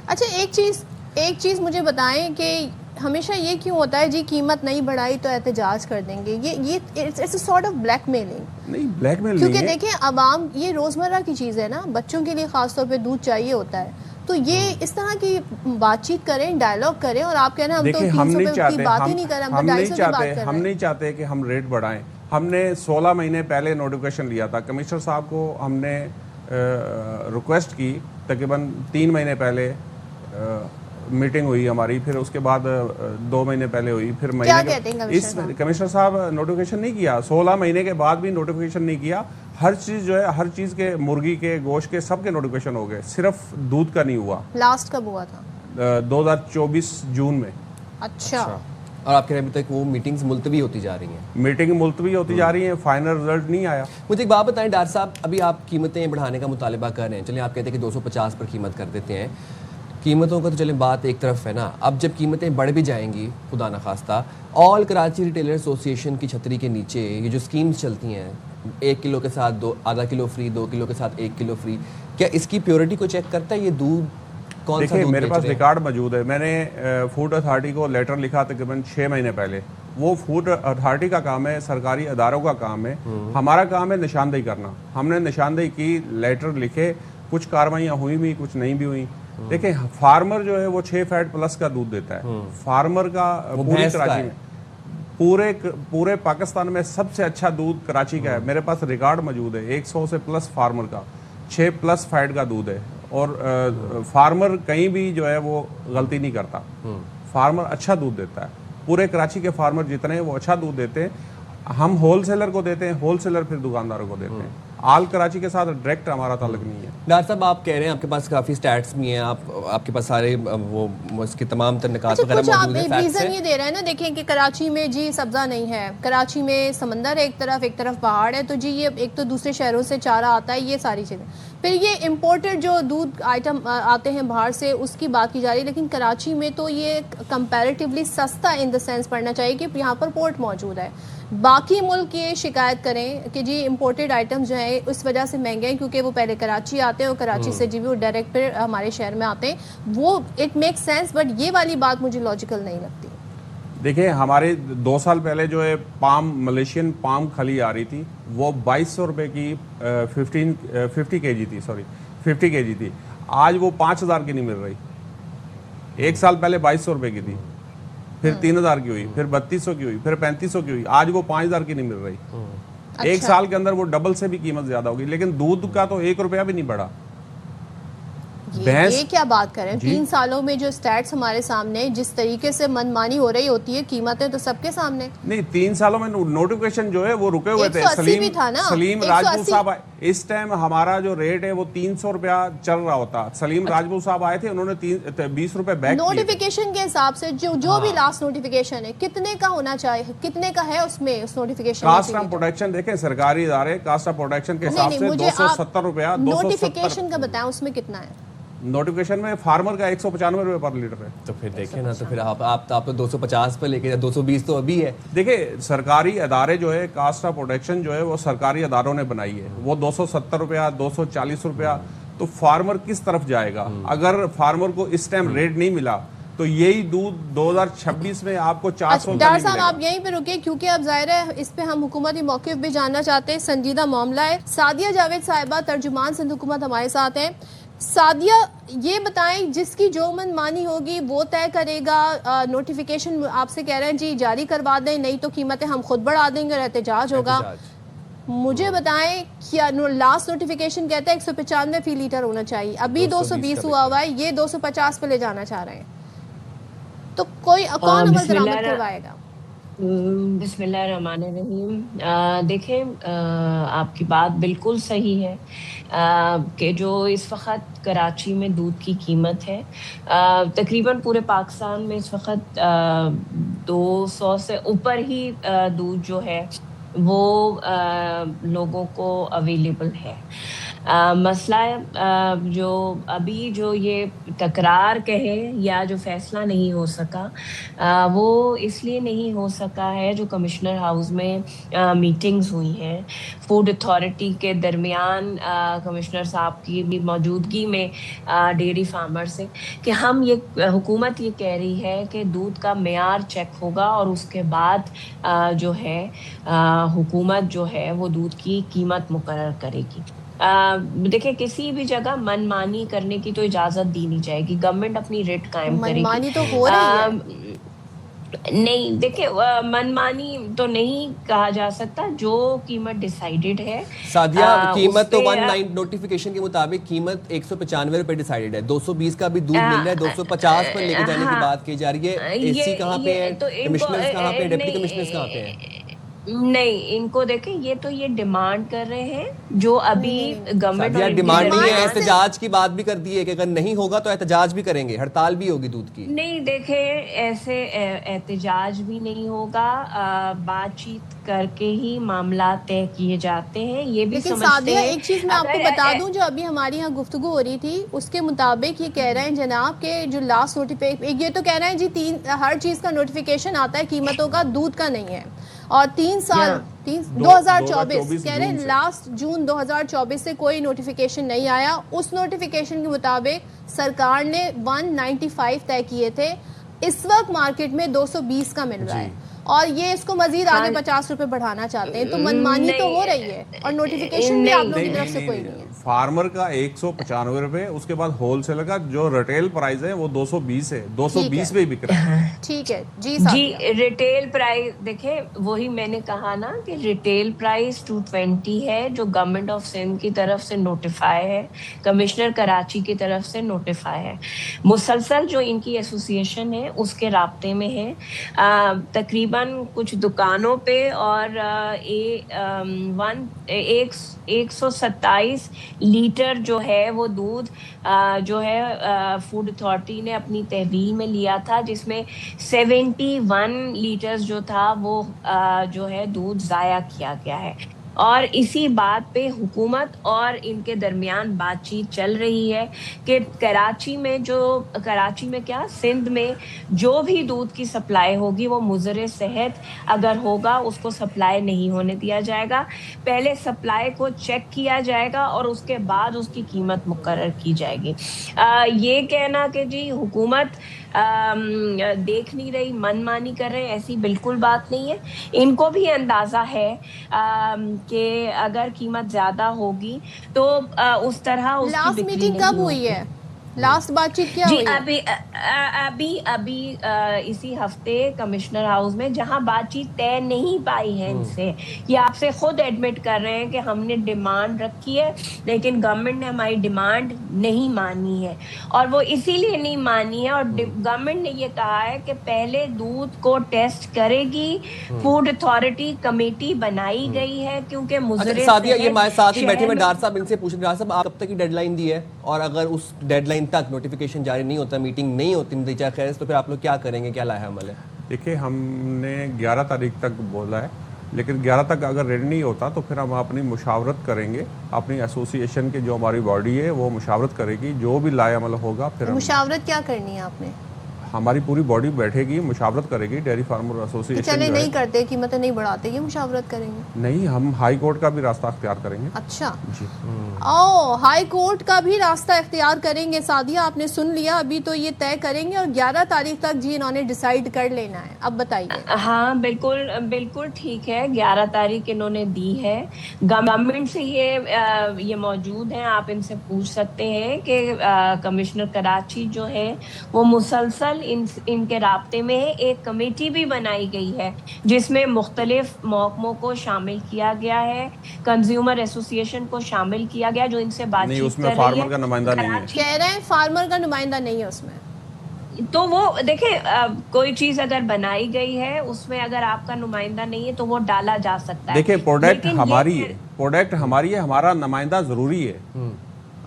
اچھا ایک چیز مجھے بتائیں کہ ہمیشہ یہ کیوں ہوتا ہے جی قیمت نہیں بڑھائی تو احتجاج کر دیں گے؟ یہ it's a sort of blackmailing. نہیں بلیک میل نہیں ہے، کیونکہ دیکھیں عوام یہ روزمرہ کی چیز ہے نا، بچوں کے لیے خاص طور پہ دودھ چاہیے ہوتا ہے. تو یہ اس طرح کی بات چیت کریں، ڈائلاگ کریں، اور آپ کہنا ہم تو 300 کی بات ہی نہیں کر رہے، ہم تو 250 کی بات کر رہے ہیں. ہم نہیں چاہتے کہ ہم ریٹ بڑھائیں. ہم نے 16 مہینے پہلے نوٹیفیکیشن لیا تھا. کمشنر صاحب کو ہم نے ریکویسٹ کی، تقریباً 3 مہینے پہلے میٹنگ ہوئی ہماری، پھر اس کے بعد 2 مہینے پہلے ہوئی، پھر کمشنر صاحب نوٹیفیکیشن نہیں کیا. 16 مہینے کے بعد بھی نوٹیفیکیشن نہیں کیا. ہر چیز جو ہے، ہر چیز کے، مرغی کے گوشت کے، سب کے نوٹیفیکیشن ہو گئے، صرف دودھ کا نہیں ہوا. لاسٹ کب ہوا تھا؟ 2024 جون میں. اچھا اور آپ کہہ رہے ہیں ابھی تک وہ میٹنگز ملتوی ہوتی جا رہی ہیں؟ میٹنگ ملتوی ہوتی جا رہی ہیں, فائنل رزلٹ نہیں آیا. مجھے ایک بات بتائیں ڈاکٹر صاحب, ابھی آپ قیمتیں بڑھانے کا مطالبہ کر رہے ہیں, چلیں آپ کہتے ہیں کہ 250 پر قیمت کر دیتے ہیں, قیمتوں کا تو چلیں بات ایک طرف ہے نا, اب جب قیمتیں بڑھ بھی جائیں گی خدا نخواستہ, آل کراچی ریٹیلر ایسوسیشن کی چھتری کے نیچے یہ جو اسکیمز چلتی ہیں 1 کلو کے ساتھ آدھا کلو فری, 2 کلو کے ساتھ 1 کلو فری, کیا اس کی پیورٹی کو چیک کرتا ہے یہ دودھ؟ کون سا دیکھیں دودھ میرے بیچ پاس رہے ہیں؟ ریکارڈ موجود ہے, میں نے فوڈ اتھارٹی کو لیٹر لکھا تقریباً 6 مہینے پہلے. وہ فوڈ اتھارٹی کا کام ہے, سرکاری اداروں کا کام ہے, ہمارا کام ہے نشاندہی کرنا. ہم نے نشاندہی کی, لیٹر لکھے, کچھ کاروائیاں ہوئی بھی, کچھ نہیں بھی ہوئی. دیکھیں فارمر جو ہے وہ 6 فیٹ پلس کا دودھ دیتا ہے. فارمر کا پوری کراچی میں, پورے پاکستان میں سب سے اچھا دودھ کراچی کا ہے. میرے پاس ریکارڈ موجود ہے 100 سے پلس فارمر کا, 6 پلس فیٹ کا دودھ ہے. اور فارمر کہیں بھی جو ہے وہ غلطی نہیں کرتا, فارمر اچھا دودھ دیتا ہے. پورے کراچی کے فارمر جتنے ہیں وہ اچھا دودھ دیتے ہیں. ہم ہول سیلر کو دیتے ہیں, ہول سیلر پھر دکانداروں کو دیتے ہیں. آل کراچی کے ساتھ ڈائریکٹ ہمارا تعلق نہیں ہے. ڈاکٹر صاحب آپ کہہ رہے ہیں آپ کے پاس کافی سٹیٹس بھی ہیں, آپ کے پاس سارے وہ اس کے تمام تر نکات وغیرہ موجود ہیں, ریزن یہ دے رہے ہیں نا, دیکھیں کہ کراچی میں جی سبزہ نہیں ہے, کراچی میں سمندر ایک طرف پہاڑ ہے, تو جی یہ ایک تو دوسرے شہروں سے چارہ آتا ہے, یہ ساری چیزیں. پھر یہ امپورٹڈ جو دودھ آئٹم آتے ہیں باہر سے اس کی بات کی جا رہی ہے, لیکن کراچی میں تو یہ کمپیریٹیولی سستا ان دا سینس پڑنا چاہیے کہ یہاں پر پورٹ موجود ہے. باقی ملک یہ شکایت کریں کہ جی امپورٹڈ آئٹم جو ہیں اس وجہ سے مہنگے ہیں کیونکہ وہ پہلے کراچی آتے ہیں اور کراچی سے جی وہ ڈائریکٹ پھر ہمارے شہر میں آتے ہیں, وہ اٹ میک سینس, بٹ یہ والی بات مجھے لاجیکل نہیں لگتی. دیکھیں ہمارے 2 سال پہلے جو ہے پام, ملیشین پام کھلی آ رہی تھی, وہ 2200 روپے کی 50 کے جی تھی, 50 کے جی تھی. آج وہ 5000 کی نہیں مل رہی. 1 سال پہلے 2200 روپے کی تھی, پھر 3000 کی ہوئی, پھر 3200 کی ہوئی, پھر 3500 کی ہوئی, آج وہ 5000 کی نہیں مل رہی. 1 سال کے اندر وہ ڈبل سے بھی قیمت زیادہ ہوگی. لیکن دودھ کا تو 1 روپیہ بھی نہیں بڑھا. یہ کیا بات کریں, 3 سالوں میں جو سٹیٹس ہمارے سامنے, جس طریقے سے من مانی ہو رہی ہوتی ہے, قیمتیں تو سب کے سامنے. نہیں 3 سالوں میں نوٹیفیکیشن جو ہے وہ رکے ہوئے تھے. سلیم راجپوت صاحب اس ٹائم ہمارا جو ریٹ ہے وہ 300 روپیہ چل رہا ہوتا. سلیم راجپوت صاحب آئے تھے, انہوں نے 20 روپے بیک. نوٹیفیکیشن کے حساب سے جو بھی لاسٹ نوٹیفیکیشن ہے کتنے کا ہونا چاہیے, کتنے کا ہے اس میں, اس نوٹیفیکیشن کاسٹ آف پروڈکشن دیکھیں سرکاری ادارے کاسٹ آف پروڈکشن کے حساب سے 270 روپیہ. نوٹیفیکیشن کا بتائیں اس میں کتنا ہے. نوٹیفیکیشن میں فارمر کا 195 روپے پر لیٹر ہے. تو پھر دیکھیں نا, تو پھر آپ تو 250 پہ لے کے 220 تو ابھی ہے. دیکھیں سرکاری ادارے جو ہے کاسٹ آف پروڈکشن جو ہے وہ سرکاری اداروں نے بنائی ہے, وہ 270 روپیہ 240 روپیہ. تو فارمر کس طرف جائے گا؟ اگر فارمر کو اس ٹائم ریٹ نہیں ملا تو یہی دودھ 2026 میں آپ کو 400. ڈاکٹر صاحب آپ یہیں پہ رکے کیونکہ اب ظاہر ہے اس پہ ہم حکومتی موقف بھی جاننا چاہتے ہیں, سنجیدہ معاملہ ہے. سعدیہ جاوید صاحبہ ترجمان سندھ حکومت ہمارے ساتھ ہیں. سعدیہ یہ بتائیں, جس کی جو من مانی ہوگی وہ طے کرے گا. نوٹیفیکیشن آپ سے کہہ رہے ہیں جی جاری کروا دیں, نہیں تو قیمتیں ہم خود بڑھا دیں گے اور احتجاج ہوگا. مجھے بتائیں کیا لاسٹ نوٹیفیکیشن کہتا ہے 195 فی لیٹر ہونا چاہیے, ابھی 220 ہوا ہوا ہے, یہ 250 پہ لے جانا چاہ رہے ہیں, تو کوئی کون عمل درآمد کروائے گا؟ بسم اللہ الرحمن الرحیم. دیکھیں آپ کی بات بالکل صحیح ہے کہ جو اس وقت کراچی میں دودھ کی قیمت ہے, تقریباً پورے پاکستان میں اس وقت 200 سے اوپر ہی دودھ جو ہے وہ لوگوں کو اویلیبل ہے. مسئلہ جو ابھی جو یہ تکرار کہے یا جو فیصلہ نہیں ہو سکا, وہ اس لیے نہیں ہو سکا ہے جو کمشنر ہاؤس میں میٹنگز ہوئی ہیں فوڈ اتھارٹی کے درمیان کمشنر صاحب کی بھی موجودگی میں ڈیری فارمر سے, کہ ہم یہ حکومت یہ کہہ رہی ہے کہ دودھ کا معیار چیک ہوگا اور اس کے بعد جو ہے حکومت جو ہے وہ دودھ کی قیمت مقرر کرے گی. دیکھیں کسی بھی جگہ من مانی کرنے کی تو اجازت دی نہیں جائے گی. گورنمنٹ اپنی ریٹ قائم کرے گی. من مانی تو ہو رہی ہے. نہیں دیکھیں من مانی تو نہیں کہا جا سکتا, جو قیمت ڈیسائیڈڈ ہے. سعدیہ قیمت تو 19 نوٹیفیکیشن کے مطابق قیمت 195 روپے ڈیسائیڈڈ ہے. 220 کا بھی دودھ مل رہا ہے, 250 پر لے کے جانے کی بات کی جا رہی ہے. اے سی کہاں پہ ہے, کمشنرز کہاں پہ, ڈپٹی کمشنرز کہاں پہ ہیں؟ نہیں، ان کو دیکھیں، یہ تو یہ ڈیمانڈ کر رہے ہیں جو ابھی گورنمنٹ ڈیمانڈ نہیں ہے، احتجاج کی بات بھی کر دی ہے کہ اگر نہیں ہوگا تو احتجاج بھی کریں گے، ہڑتال بھی ہوگی دودھ کی. نہیں دیکھیں، ایسے احتجاج بھی نہیں ہوگا، بات چیت کر کے ہی معاملات طے کیے جاتے ہیں. یہ بھی لیکن سمجھتے سعدیہ ہیں، ایک چیز میں آپ کو بتا دوں، جو ابھی ہماری یہاں گفتگو ہو رہی تھی اس کے مطابق یہ کہہ رہے ہیں جناب کہ جو لاسٹ نوٹیفیکیشن، یہ تو کہہ رہے ہیں جی ہر چیز کا نوٹیفیکیشن آتا ہے، قیمتوں کا، دودھ کا نہیں ہے. اور 3 سال 2024 کہہ رہے ہیں لاسٹ جون 2024 سے کوئی نوٹیفیکیشن نہیں آیا. اس نوٹیفیکیشن کے مطابق سرکار نے 195 طے کیے تھے، اس وقت مارکیٹ میں 220 کا مل رہا ہے، اور یہ اس کو مزید آگے 50 روپے بڑھانا چاہتے ہیں. تو منمانی تو ہو رہی ہے، اور نوٹیفیکیشن بھی آپ لوگوں کی طرف سے کوئی نہیں ہے. فارمر کا 195 روپے، اس کے بعد ہول سیلر کا جو ریٹیل پرائز ہے وہ 220 ہے، 220 میں ہی بک رہا ہے. ٹھیک ہے جی. ریٹیل پرائز دیکھیں، وہی میں نے کہا نا کہ ریٹیل پرائز 220 ہے جو گورنمنٹ آف سندھ کی طرف سے نوٹیفائی ہے، کمشنر کراچی کی طرف سے نوٹیفائی ہے. مسلسل جو ان کی ایسوسیشن ہے اس کے رابطے میں ہے. تقریباً کچھ دکانوں پہ اور 127 لیٹر جو ہے وہ دودھ جو ہے فوڈ اتھارٹی نے اپنی تحویل میں لیا تھا، جس میں 71 لیٹرز جو تھا وہ جو ہے دودھ ضائع کیا گیا ہے. اور اسی بات پہ حکومت اور ان کے درمیان بات چیت چل رہی ہے کہ کراچی میں کیا سندھ میں جو بھی دودھ کی سپلائی ہوگی وہ مضر صحت اگر ہوگا اس کو سپلائی نہیں ہونے دیا جائے گا. پہلے سپلائی کو چیک کیا جائے گا اور اس کے بعد اس کی قیمت مقرر کی جائے گی. یہ کہنا کہ جی حکومت دیکھ نہیں رہی، من مانی کر رہے ہیں، ایسی بالکل بات نہیں ہے. ان کو بھی اندازہ ہے کہ اگر قیمت زیادہ ہوگی تو اس طرح اس کی لاسٹ بکری میٹنگ کب ہوئی ہے؟ لاسٹ بات چیت کیا ہوئی؟ ابھی اسی ہفتے کمشنر ہاؤس میں، جہاں بات چیت طے نہیں پائی ہے ان سے، یہ آپ سے خود ایڈمٹ کر رہے ہیں کہ ہم نے ڈیمانڈ رکھی ہے لیکن گورنمنٹ نے ہماری ڈیمانڈ نہیں مانی ہے. اور وہ اسی لیے نہیں مانی ہے، اور گورنمنٹ نے یہ کہا ہے کہ پہلے دودھ کو ٹیسٹ کرے گی. فوڈ اتھارٹی کمیٹی بنائی گئی ہے کیونکہ مضر سعدیہ یہ ہمارے ساتھ ہی بیٹھے، میں ڈاکٹر صاحب ان سے پوچھ رہا صاحب آپ کب تک کی ڈیڈ لائن دی ہے، اور اگر اس ڈیڈ لائن تک نوٹیفیکیشن جاری نہیں ہوتا، میٹنگ نہیں ہوتی نتیجہ خیر، تو پھر آپ لوگ کیا کریں گے، کیا لاحہ عمل ہے؟ دیکھیں ہم نے 11 تاریخ تک بولا ہے، لیکن 11 تک اگر ریڈی نہیں ہوتا تو پھر ہم اپنی مشاورت کریں گے. اپنی ایسوسی ایشن کی جو ہماری باڈی ہے وہ مشاورت کرے گی، جو بھی لائحہ عمل ہوگا پھر مشاورت کیا کرنی ہے آپ نے؟ ہماری پوری باڈی بیٹھے گی، مشاورت کرے گی. ڈیری فارمر ایسوسی ایشن چلے نہیں کرتے، قیمتیں نہیں بڑھاتے، یہ مشاورت کریں گے؟ نہیں، ہم ہائی کورٹ کا بھی راستہ اختیار کریں گے. اچھا جی، ہائی کورٹ کا بھی راستہ اختیار کریں گے. سعدیہ آپ نے سن لیا، ابھی تو یہ طے کریں گے، اور 11 تاریخ تک جی انہوں نے ڈیسائیڈ کر لینا ہے. اب بتائیے. ہاں بالکل ٹھیک ہے، 11 تاریخ انہوں نے دی ہے. گورنمنٹ سے یہ موجود ہیں، آپ ان سے پوچھ سکتے ہیں کہ کمشنر کراچی جو ہے وہ مسلسل ان کے رابطے میں ہے. ایک کمیٹی بھی بنائی گئی ہے جس میں مختلف محکموں کو شامل کیا گیا ہے، کنزیومر ایسوسی ایشن کو شامل کیا گیا جو ان سے بات چیت کر رہی ہے. فارمر کا نمائندہ نہیں ہے، کہہ رہے ہیں فارمر کا نمائندہ نہیں ہے اس میں. تو وہ دیکھیں، کوئی چیز اگر بنائی گئی ہے اس میں اگر آپ کا نمائندہ نہیں ہے تو وہ ڈالا جا سکتا ہے. دیکھیں پروڈکٹ ہماری ہے، ہمارا نمائندہ ضروری ہے.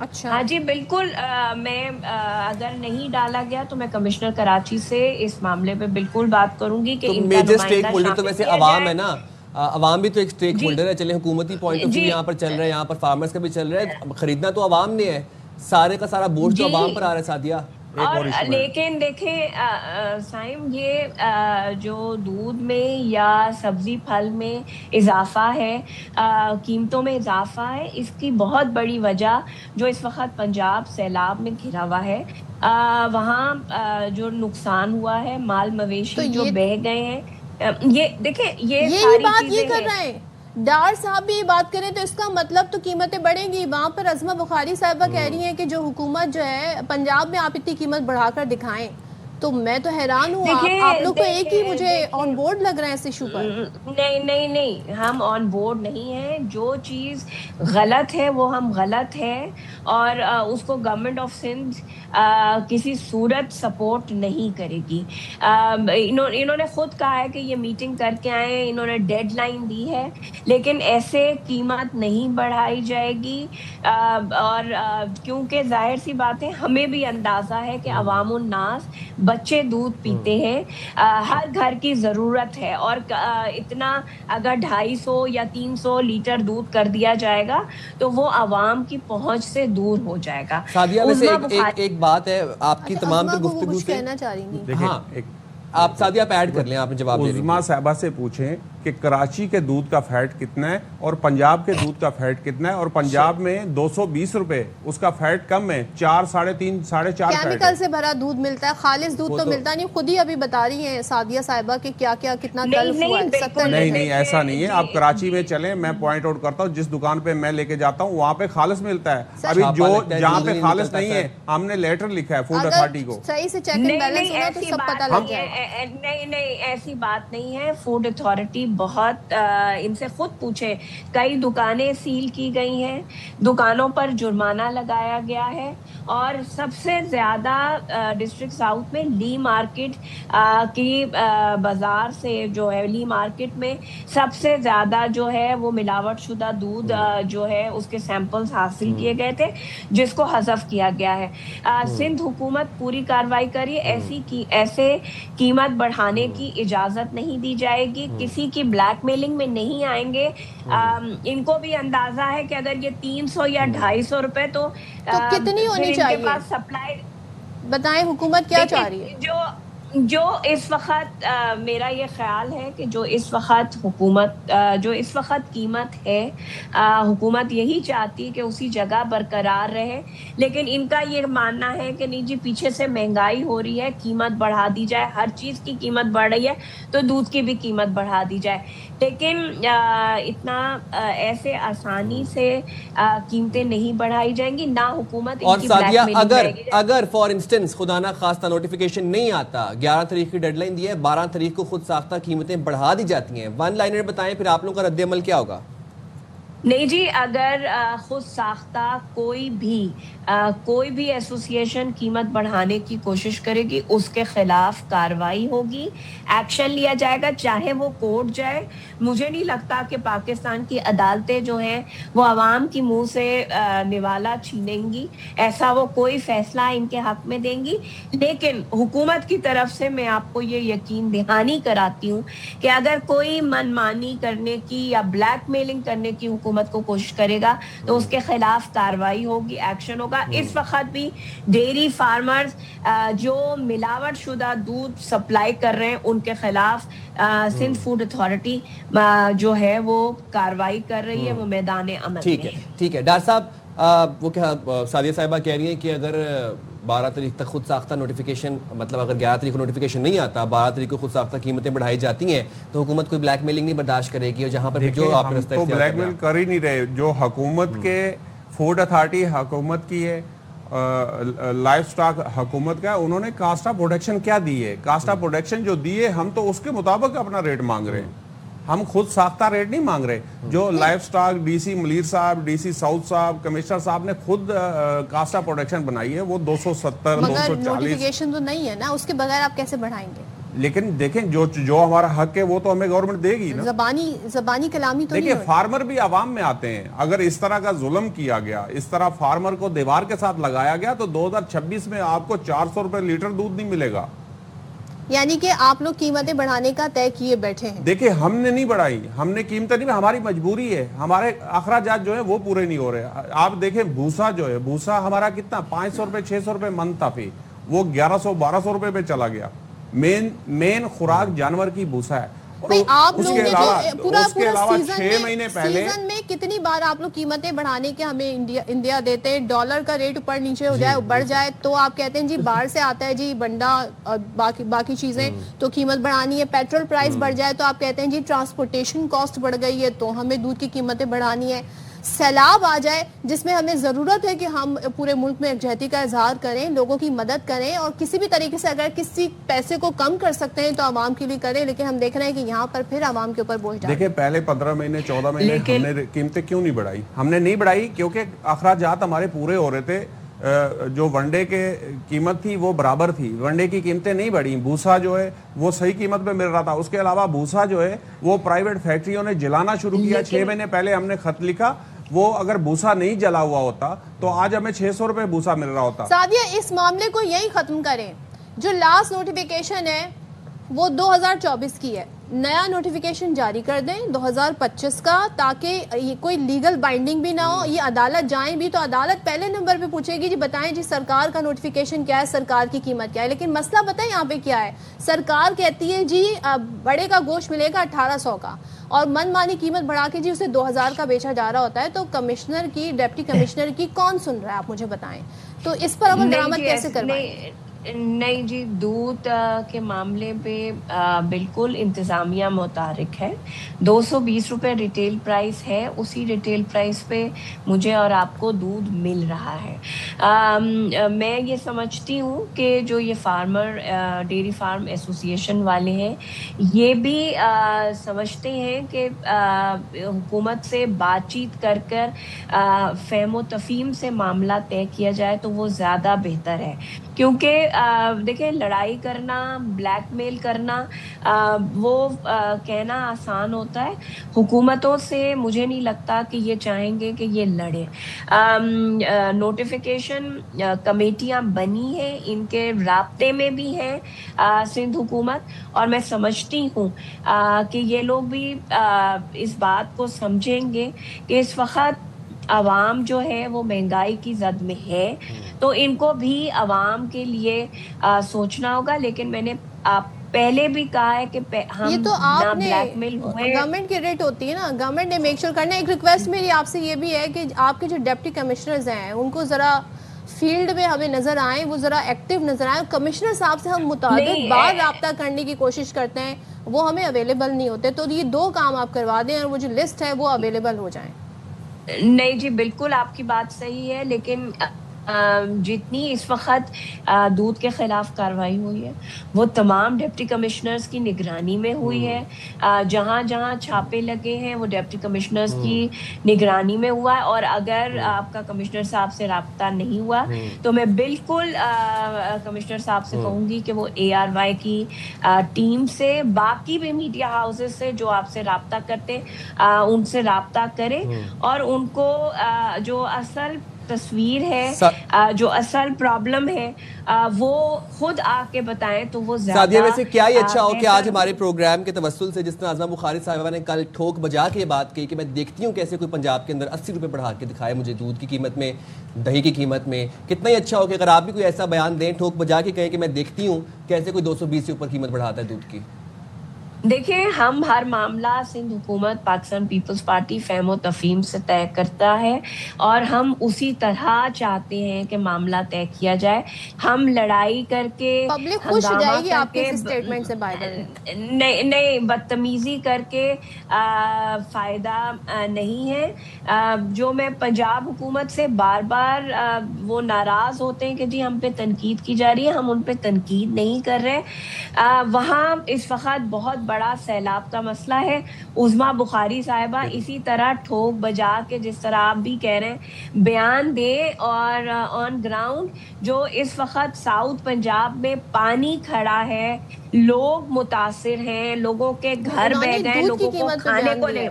اچھا ہاں جی بالکل. میں اگر نہیں ڈالا گیا تو میں کمشنر کراچی سے اس معاملے پہ بالکل بات کروں گی کہ ان کا میجر اسٹیک نمائندہ ہولڈر تو ویسے عوام ہے نا، عوام بھی تو ایک اسٹیک ہولڈر ہے. چلے حکومتی پوائنٹ آف ویو یہاں پر چل رہا ہے، یہاں پر فارمرز کا بھی چل رہا ہے، خریدنا تو عوام نے ہے، سارے کا سارا بوجھ تو عوام پر آ رہا ہے. سعدیہ لیکن دیکھیں سائم، یہ جو دودھ میں یا سبزی پھل میں اضافہ ہے، قیمتوں میں اضافہ ہے، اس کی بہت بڑی وجہ جو اس وقت پنجاب سیلاب میں گھرا ہوا ہے، وہاں جو نقصان ہوا ہے، مال مویشی جو بہہ گئے ہیں، یہ دیکھیں یہ ساری بات چیزیں یہ کر رہے ہیں. ڈار صاحب بھی یہ بات کریں تو اس کا مطلب تو قیمتیں بڑھیں گی. وہاں پر عظمہ بخاری صاحبہ کہہ رہی ہیں کہ جو حکومت جو ہے پنجاب میں آپ اتنی قیمت بڑھا کر دکھائیں تو میں تو حیران ہوں, آپ لوگ تو ایک ہی مجھے آن بورڈ لگ رہا ہے اس ایشو پر. نہیں, ہم آن بورڈ نہیں ہیں. جو چیز غلط ہے وہ ہم غلط ہے, اور اس کو گورنمنٹ آف سندھ کسی صورت سپورٹ نہیں کرے گی. انہوں نے خود کہا ہے کہ یہ میٹنگ کر کے آئے, انہوں نے ڈیڈ لائن دی ہے, لیکن ایسے قیمت نہیں بڑھائی جائے گی. اور کیونکہ ظاہر سی بات ہے, ہمیں بھی اندازہ ہے کہ عوام الناس بچے دودھ پیتے ہیں, ہر گھر کی ضرورت ہے, اور اتنا اگر 250 یا 300 لیٹر دودھ کر دیا جائے گا تو وہ عوام کی پہنچ سے دور ہو جائے گا. سعدیہ ویسے ایک بات ہے آپ کی تمام گفتگو سے, کہنا چاہ رہی تھی. ہاں آپ سعدیہ آپ ایڈ کر لیں, آپ نے جواب دے. عظمیٰ صاحبہ سے پوچھیں کہ کراچی کے دودھ کا فیٹ کتنا ہے اور پنجاب کے دودھ کا فیٹ کتنا ہے, اور پنجاب میں 220 روپے اس کا فیٹ کم ہے, 4 3.5 4.5 کیمیکل سے بھرا دودھ ملتا ہے, خالص دودھ تو ملتا نہیں. خود ہی ابھی بتا رہی ہیں سعدیہ صاحبہ کہ کیا کتنا تلف ہوا ہے. نہیں ایسا نہیں ہے. آپ کراچی میں چلیں, میں پوائنٹ آؤٹ کرتا ہوں, جس دکان پہ میں لے کے جاتا ہوں وہاں پہ خالص ملتا ہے. ابھی جہاں پہ خالص نہیں ہے ہم نے لیٹر لکھا ہے فوڈ اتھارٹی کو. صحیح سے چیک اینڈ بیلنس ہونا تو سب پتہ لگ جائے. نہیں ایسی بات نہیں ہے. فوڈ اتھارٹی بہت, ان سے خود پوچھیں, کئی دکانیں سیل کی گئی ہیں, دکانوں پر جرمانہ لگایا گیا ہے, اور سب سے زیادہ ڈسٹرکٹ ساؤتھ میں لی مارکیٹ کی بازار سے جو ہے, لی مارکیٹ میں سب سے زیادہ جو ہے وہ ملاوٹ شدہ دودھ جو ہے اس کے سیمپلز حاصل کیے گئے تھے, جس کو حذف کیا گیا ہے. سندھ حکومت پوری کارروائی کری, ایسے قیمت بڑھانے کی اجازت نہیں دی جائے گی. کسی کی بلیک میلنگ میں نہیں آئیں گے. ان کو بھی اندازہ ہے کہ اگر یہ 300 یا 250 روپے تو کتنی ہونی چاہیے, سپلائی بتائیں حکومت کیا چاہ رہی ہے. جو اس وقت میرا یہ خیال ہے کہ جو اس وقت قیمت ہے, حکومت یہی چاہتی کہ اسی جگہ برقرار رہے, لیکن ان کا یہ ماننا ہے کہ نہیں جی پیچھے سے مہنگائی ہو رہی ہے, قیمت بڑھا دی جائے, ہر چیز کی قیمت بڑھ رہی ہے تو دودھ کی بھی قیمت بڑھا دی جائے. لیکن اتنا ایسے آسانی سے قیمتیں نہیں بڑھائی جائیں گی, نہ حکومت. اور سعدیہ اگر فار انسٹنس خدا نہ خواستہ نوٹیفیکیشن نہیں آتا, 11 تاریخ کی ڈیڈ لائن دی ہے, 12 تاریخ کو خود ساختہ قیمتیں بڑھا دی جاتی ہیں, ون لائنر بتائیں پھر آپ لوگوں کا رد عمل کیا ہوگا؟ نہیں جی, اگر خود ساختہ کوئی بھی ایسوسیشن قیمت بڑھانے کی کوشش کرے گی, اس کے خلاف کارروائی ہوگی, ایکشن لیا جائے گا, چاہے وہ کورٹ جائے. مجھے نہیں لگتا کہ پاکستان کی عدالتیں جو ہیں وہ عوام کی منہ سے نوالا چھینیں گی, ایسا وہ کوئی فیصلہ ان کے حق میں دیں گی. لیکن حکومت کی طرف سے میں آپ کو یہ یقین دہانی کراتی ہوں کہ اگر کوئی منمانی کرنے کی یا بلیک میلنگ کرنے کی حکومت کو کوشش کرے گا تو اس کے خلاف کارروائی ہوگی, ایکشن ہوگا. اس وقت بھی ڈیری فارمرز جو ملاوٹ شدہ دودھ سپلائی کر رہے ہیں ان کے خلاف سندھ فوڈ اتھارٹی جو ہے وہ کارروائی کر رہی ہے, وہ میدان عمل. ٹھیک ہے ڈاکٹر صاحب, وہ کیا سعدیہ صاحبہ کہہ رہی ہیں کہ اگر 12 تاریخ تک خود ساختہ نوٹیفیکیشن, مطلب اگر 11 تاریخ کو نوٹیفیکیشن نہیں آتا, 12 تاریخ کو خود ساختہ قیمتیں بڑھائی جاتی ہیں, تو حکومت کوئی بلیک میلنگ نہیں برداشت کرے گی. اور جہاں پر جو آپ نے تو بلیک میل کر ہی نہیں رہے, جو حکومت کے فوڈ اتھارٹی حکومت کی ہے, لائف سٹاک حکومت کا ہے, انہوں نے کاسٹ آف پروڈکشن کیا دی ہے, کاسٹ آف پروڈکشن جو دی ہے ہم تو اس کے مطابق اپنا ریٹ مانگ رہے ہیں, ہم خود ساختہ ریٹ نہیں مانگ رہے. جو livestock D C Malir صاحب, ڈی سی ساؤتھ صاحب, کمشنر صاحب نے خود کاسٹ آف پروڈکشن بنائی ہے, وہ 270 مگر نوٹیفیکیشن تو نہیں ہے نا, اس کے بغیر آپ کیسے بڑھائیں گے؟ لیکن دیکھیں جو ہمارا حق ہے وہ تو ہمیں گورنمنٹ دے گی نا. زبانی کلامی تو دیکھیں فارمر بھی عوام میں آتے ہیں. اگر اس طرح کا ظلم کیا گیا, اس طرح فارمر کو دیوار کے ساتھ لگایا گیا, تو 2026 میں آپ کو 400 روپے لیٹر دودھ نہیں ملے گا. یعنی کہ آپ لوگ قیمتیں بڑھانے کا طے کیے بیٹھے ہیں. دیکھیں ہم نے نہیں بڑھائی, ہم نے قیمتیں نہیں, ہماری مجبوری ہے, ہمارے اخراجات جو ہیں وہ پورے نہیں ہو رہے. آپ دیکھیں بھوسا جو ہے, بھوسا ہمارا کتنا 500 روپے 600 روپے من تھا, پھر وہ 1100 1200 روپے پہ چلا گیا. مین خوراک جانور کی بھوسا ہے. آپ لوگ نے پورا سیزن میں کتنی بار آپ لوگ قیمتیں بڑھانے کے ہمیں انڈیا دیتے ہیں, ڈالر کا ریٹ اوپر نیچے ہو جائے, بڑھ جائے تو آپ کہتے ہیں جی باہر سے آتا ہے جی بنڈا اور باقی چیزیں تو قیمت بڑھانی ہے. پیٹرول پرائس بڑھ جائے تو آپ کہتے ہیں جی ٹرانسپورٹیشن کاسٹ بڑھ گئی ہے تو ہمیں دودھ کی قیمتیں بڑھانی ہے. سیلاب آ جائے جس میں ہمیں ضرورت ہے کہ ہم پورے ملک میں یکجہتی کا اظہار کریں, لوگوں کی مدد کریں, اور کسی بھی طریقے سے اگر کسی پیسے کو کم کر سکتے ہیں تو عوام کے لیے کریں, لیکن ہم دیکھ رہے ہیں کہ یہاں پر پھر عوام کے اوپر بوجھ ڈالیں. دیکھیں پہلے 15 مہینے 14 مہینے ہم نے قیمتیں کیوں نہیں بڑھائی؟ ہم نے نہیں بڑھائی کیونکہ اخراجات ہمارے پورے ہو رہے تھے. جو ون ڈے کے قیمت تھی وہ برابر تھی, ون ڈے کی قیمتیں نہیں بڑھی. بھوسا جو ہے وہ صحیح قیمت پہ مل رہا تھا. اس کے علاوہ بھوسا جو ہے وہ پرائیویٹ فیکٹریوں نے جلانا شروع کیا. 6 مہینے پہلے ہم نے خط لکھا, وہ اگر بھوسا نہیں جلا ہوا ہوتا تو آج ہمیں 600 روپے بھوسا مل رہا ہوتا. سعدیہ اس معاملے کو یہی ختم کریں. جو لاسٹ نوٹیفیکیشن ہے وہ 2024 کی ہے, نیا نوٹیفیکیشن جاری کر دیں 2025 کا, تاکہ یہ کوئی لیگل بائنڈنگ بھی نہ ہو. یہ عدالت جائیں بھی تو عدالت پہلے نمبر پہ پوچھے گی جی بتائیں جی سرکار کا نوٹیفیکیشن کیا ہے, سرکار کی قیمت کیا ہے. لیکن مسئلہ بتائیں یہاں پہ کیا ہے, سرکار کہتی ہے جی بڑے کا گوشت ملے گا 1800 کا, اور من مانی قیمت بڑھا کے جی اسے 2000 کا بیچا جا رہا ہوتا ہے. تو کمشنر کی, ڈپٹی کمشنر کی کون سن رہا ہے, آپ مجھے بتائیں. تو اس پر عمل درآمد کیسے کروائیں؟ نہیں جی, دودھ کے معاملے پہ بالکل انتظامیہ متحرک ہے. 220 روپے ریٹیل پرائس ہے, اسی ریٹیل پرائس پہ مجھے اور آپ کو دودھ مل رہا ہے. میں یہ سمجھتی ہوں کہ جو یہ فارمر ڈیری فارم ایسوسیشن والے ہیں یہ بھی سمجھتے ہیں کہ حکومت سے بات چیت کر کر فہم و تفہیم سے معاملہ طے کیا جائے تو وہ زیادہ بہتر ہے. کیونکہ دیکھیں لڑائی کرنا, بلیک میل کرنا وہ کہنا آسان ہوتا ہے. حکومتوں سے مجھے نہیں لگتا کہ یہ چاہیں گے کہ یہ لڑے. نوٹیفیکیشن کمیٹیاں بنی ہیں, ان کے رابطے میں بھی ہیں سندھ حکومت, اور میں سمجھتی ہوں کہ یہ لوگ بھی اس بات کو سمجھیں گے کہ اس وقت عوام جو ہے وہ مہنگائی کی زد میں ہے, تو ان کو بھی عوام کے لیے سوچنا ہوگا. لیکن میں نے پہلے بھی کہا ہے کہ ہم یہ تو آپ نے بلیک میل ہوئے, گورنمنٹ کی ریٹ ہوتی ہے نا, گورنمنٹ نے میک شور کرنا. ایک ریکویسٹ میری آپ سے یہ بھی ہے کہ آپ کے جو ڈپٹی کمشنرز ہیں ان کو ذرا فیلڈ میں ہمیں نظر آئیں, وہ ذرا ایکٹیو نظر آئیں. کمشنر صاحب سے ہم متعدد بار رابطہ کرنے کی کوشش کرتے ہیں, وہ ہمیں اویلیبل نہیں ہوتے. تو یہ 2 کام آپ کروا دیں اور وہ جو لسٹ ہے وہ اویلیبل ہو جائیں. نہیں جی بالکل آپ کی بات صحیح ہے, لیکن جتنی اس وقت دودھ کے خلاف کارروائی ہوئی ہے وہ تمام ڈپٹی کمشنرز کی نگرانی میں ہوئی ہے. جہاں جہاں چھاپے لگے ہیں وہ ڈپٹی کمشنرز کی نگرانی میں ہوا ہے. اور اگر آپ کا کمشنر صاحب سے رابطہ نہیں ہوا تو میں بالکل کمشنر صاحب سے کہوں گی کہ وہ ARY کی ٹیم سے, باقی بھی میڈیا ہاؤسز سے جو آپ سے رابطہ کرتے ان سے رابطہ کریں, اور ان کو جو اصل تصویر ہے, جو اصل پرابلم ہے وہ خود آ کے بتائیں تو وہ زیادہ. سعدیہ ویسے کیا ہی اچھا ہو کہ آج ہمارے پروگرام کے توسل سے جس طرح عظمہ بخاری صاحبہ نے کل ٹھوک بجا کے یہ بات کہی کہ میں دیکھتی ہوں کیسے کوئی پنجاب کے اندر 80 روپے بڑھا کے دکھائے مجھے دودھ کی قیمت میں, دہی کی قیمت میں, کتنا ہی اچھا ہو کہ اگر آپ بھی کوئی ایسا بیان دیں ٹھوک بجا کے کہیں کہ میں دیکھتی ہوں کیسے کوئی 220 سے اوپر قیمت بڑھاتا ہے دودھ کی. دیکھیں ہم ہر معاملہ سندھ حکومت پاکستان پیپلز پارٹی فہم و تفہیم سے طے کرتا ہے, اور ہم اسی طرح چاہتے ہیں کہ معاملہ طے کیا جائے. ہم لڑائی کر کے پبلک خوش ہو جائے گی آپ کے اسٹیٹمنٹ سے, نہیں بدتمیزی کر کے فائدہ نہیں ہے. جو میں پنجاب حکومت سے بار بار وہ ناراض ہوتے ہیں کہ جی ہم پہ تنقید کی جا رہی ہے, ہم ان پہ تنقید نہیں کر رہے. وہاں اس وقت بہت بڑا سیلاب کا مسئلہ ہے. عظمہ بخاری صاحبہ اسی طرح ٹھوک بجا کے جس طرح آپ بھی کہہ رہے ہیں بیان دے, اور آن گراؤنڈ جو اس وقت ساؤتھ پنجاب میں پانی کھڑا ہے, لوگ متاثر ہیں, لوگوں کے گھر بہ گئے, لوگوں کو کھانے کو نہیں.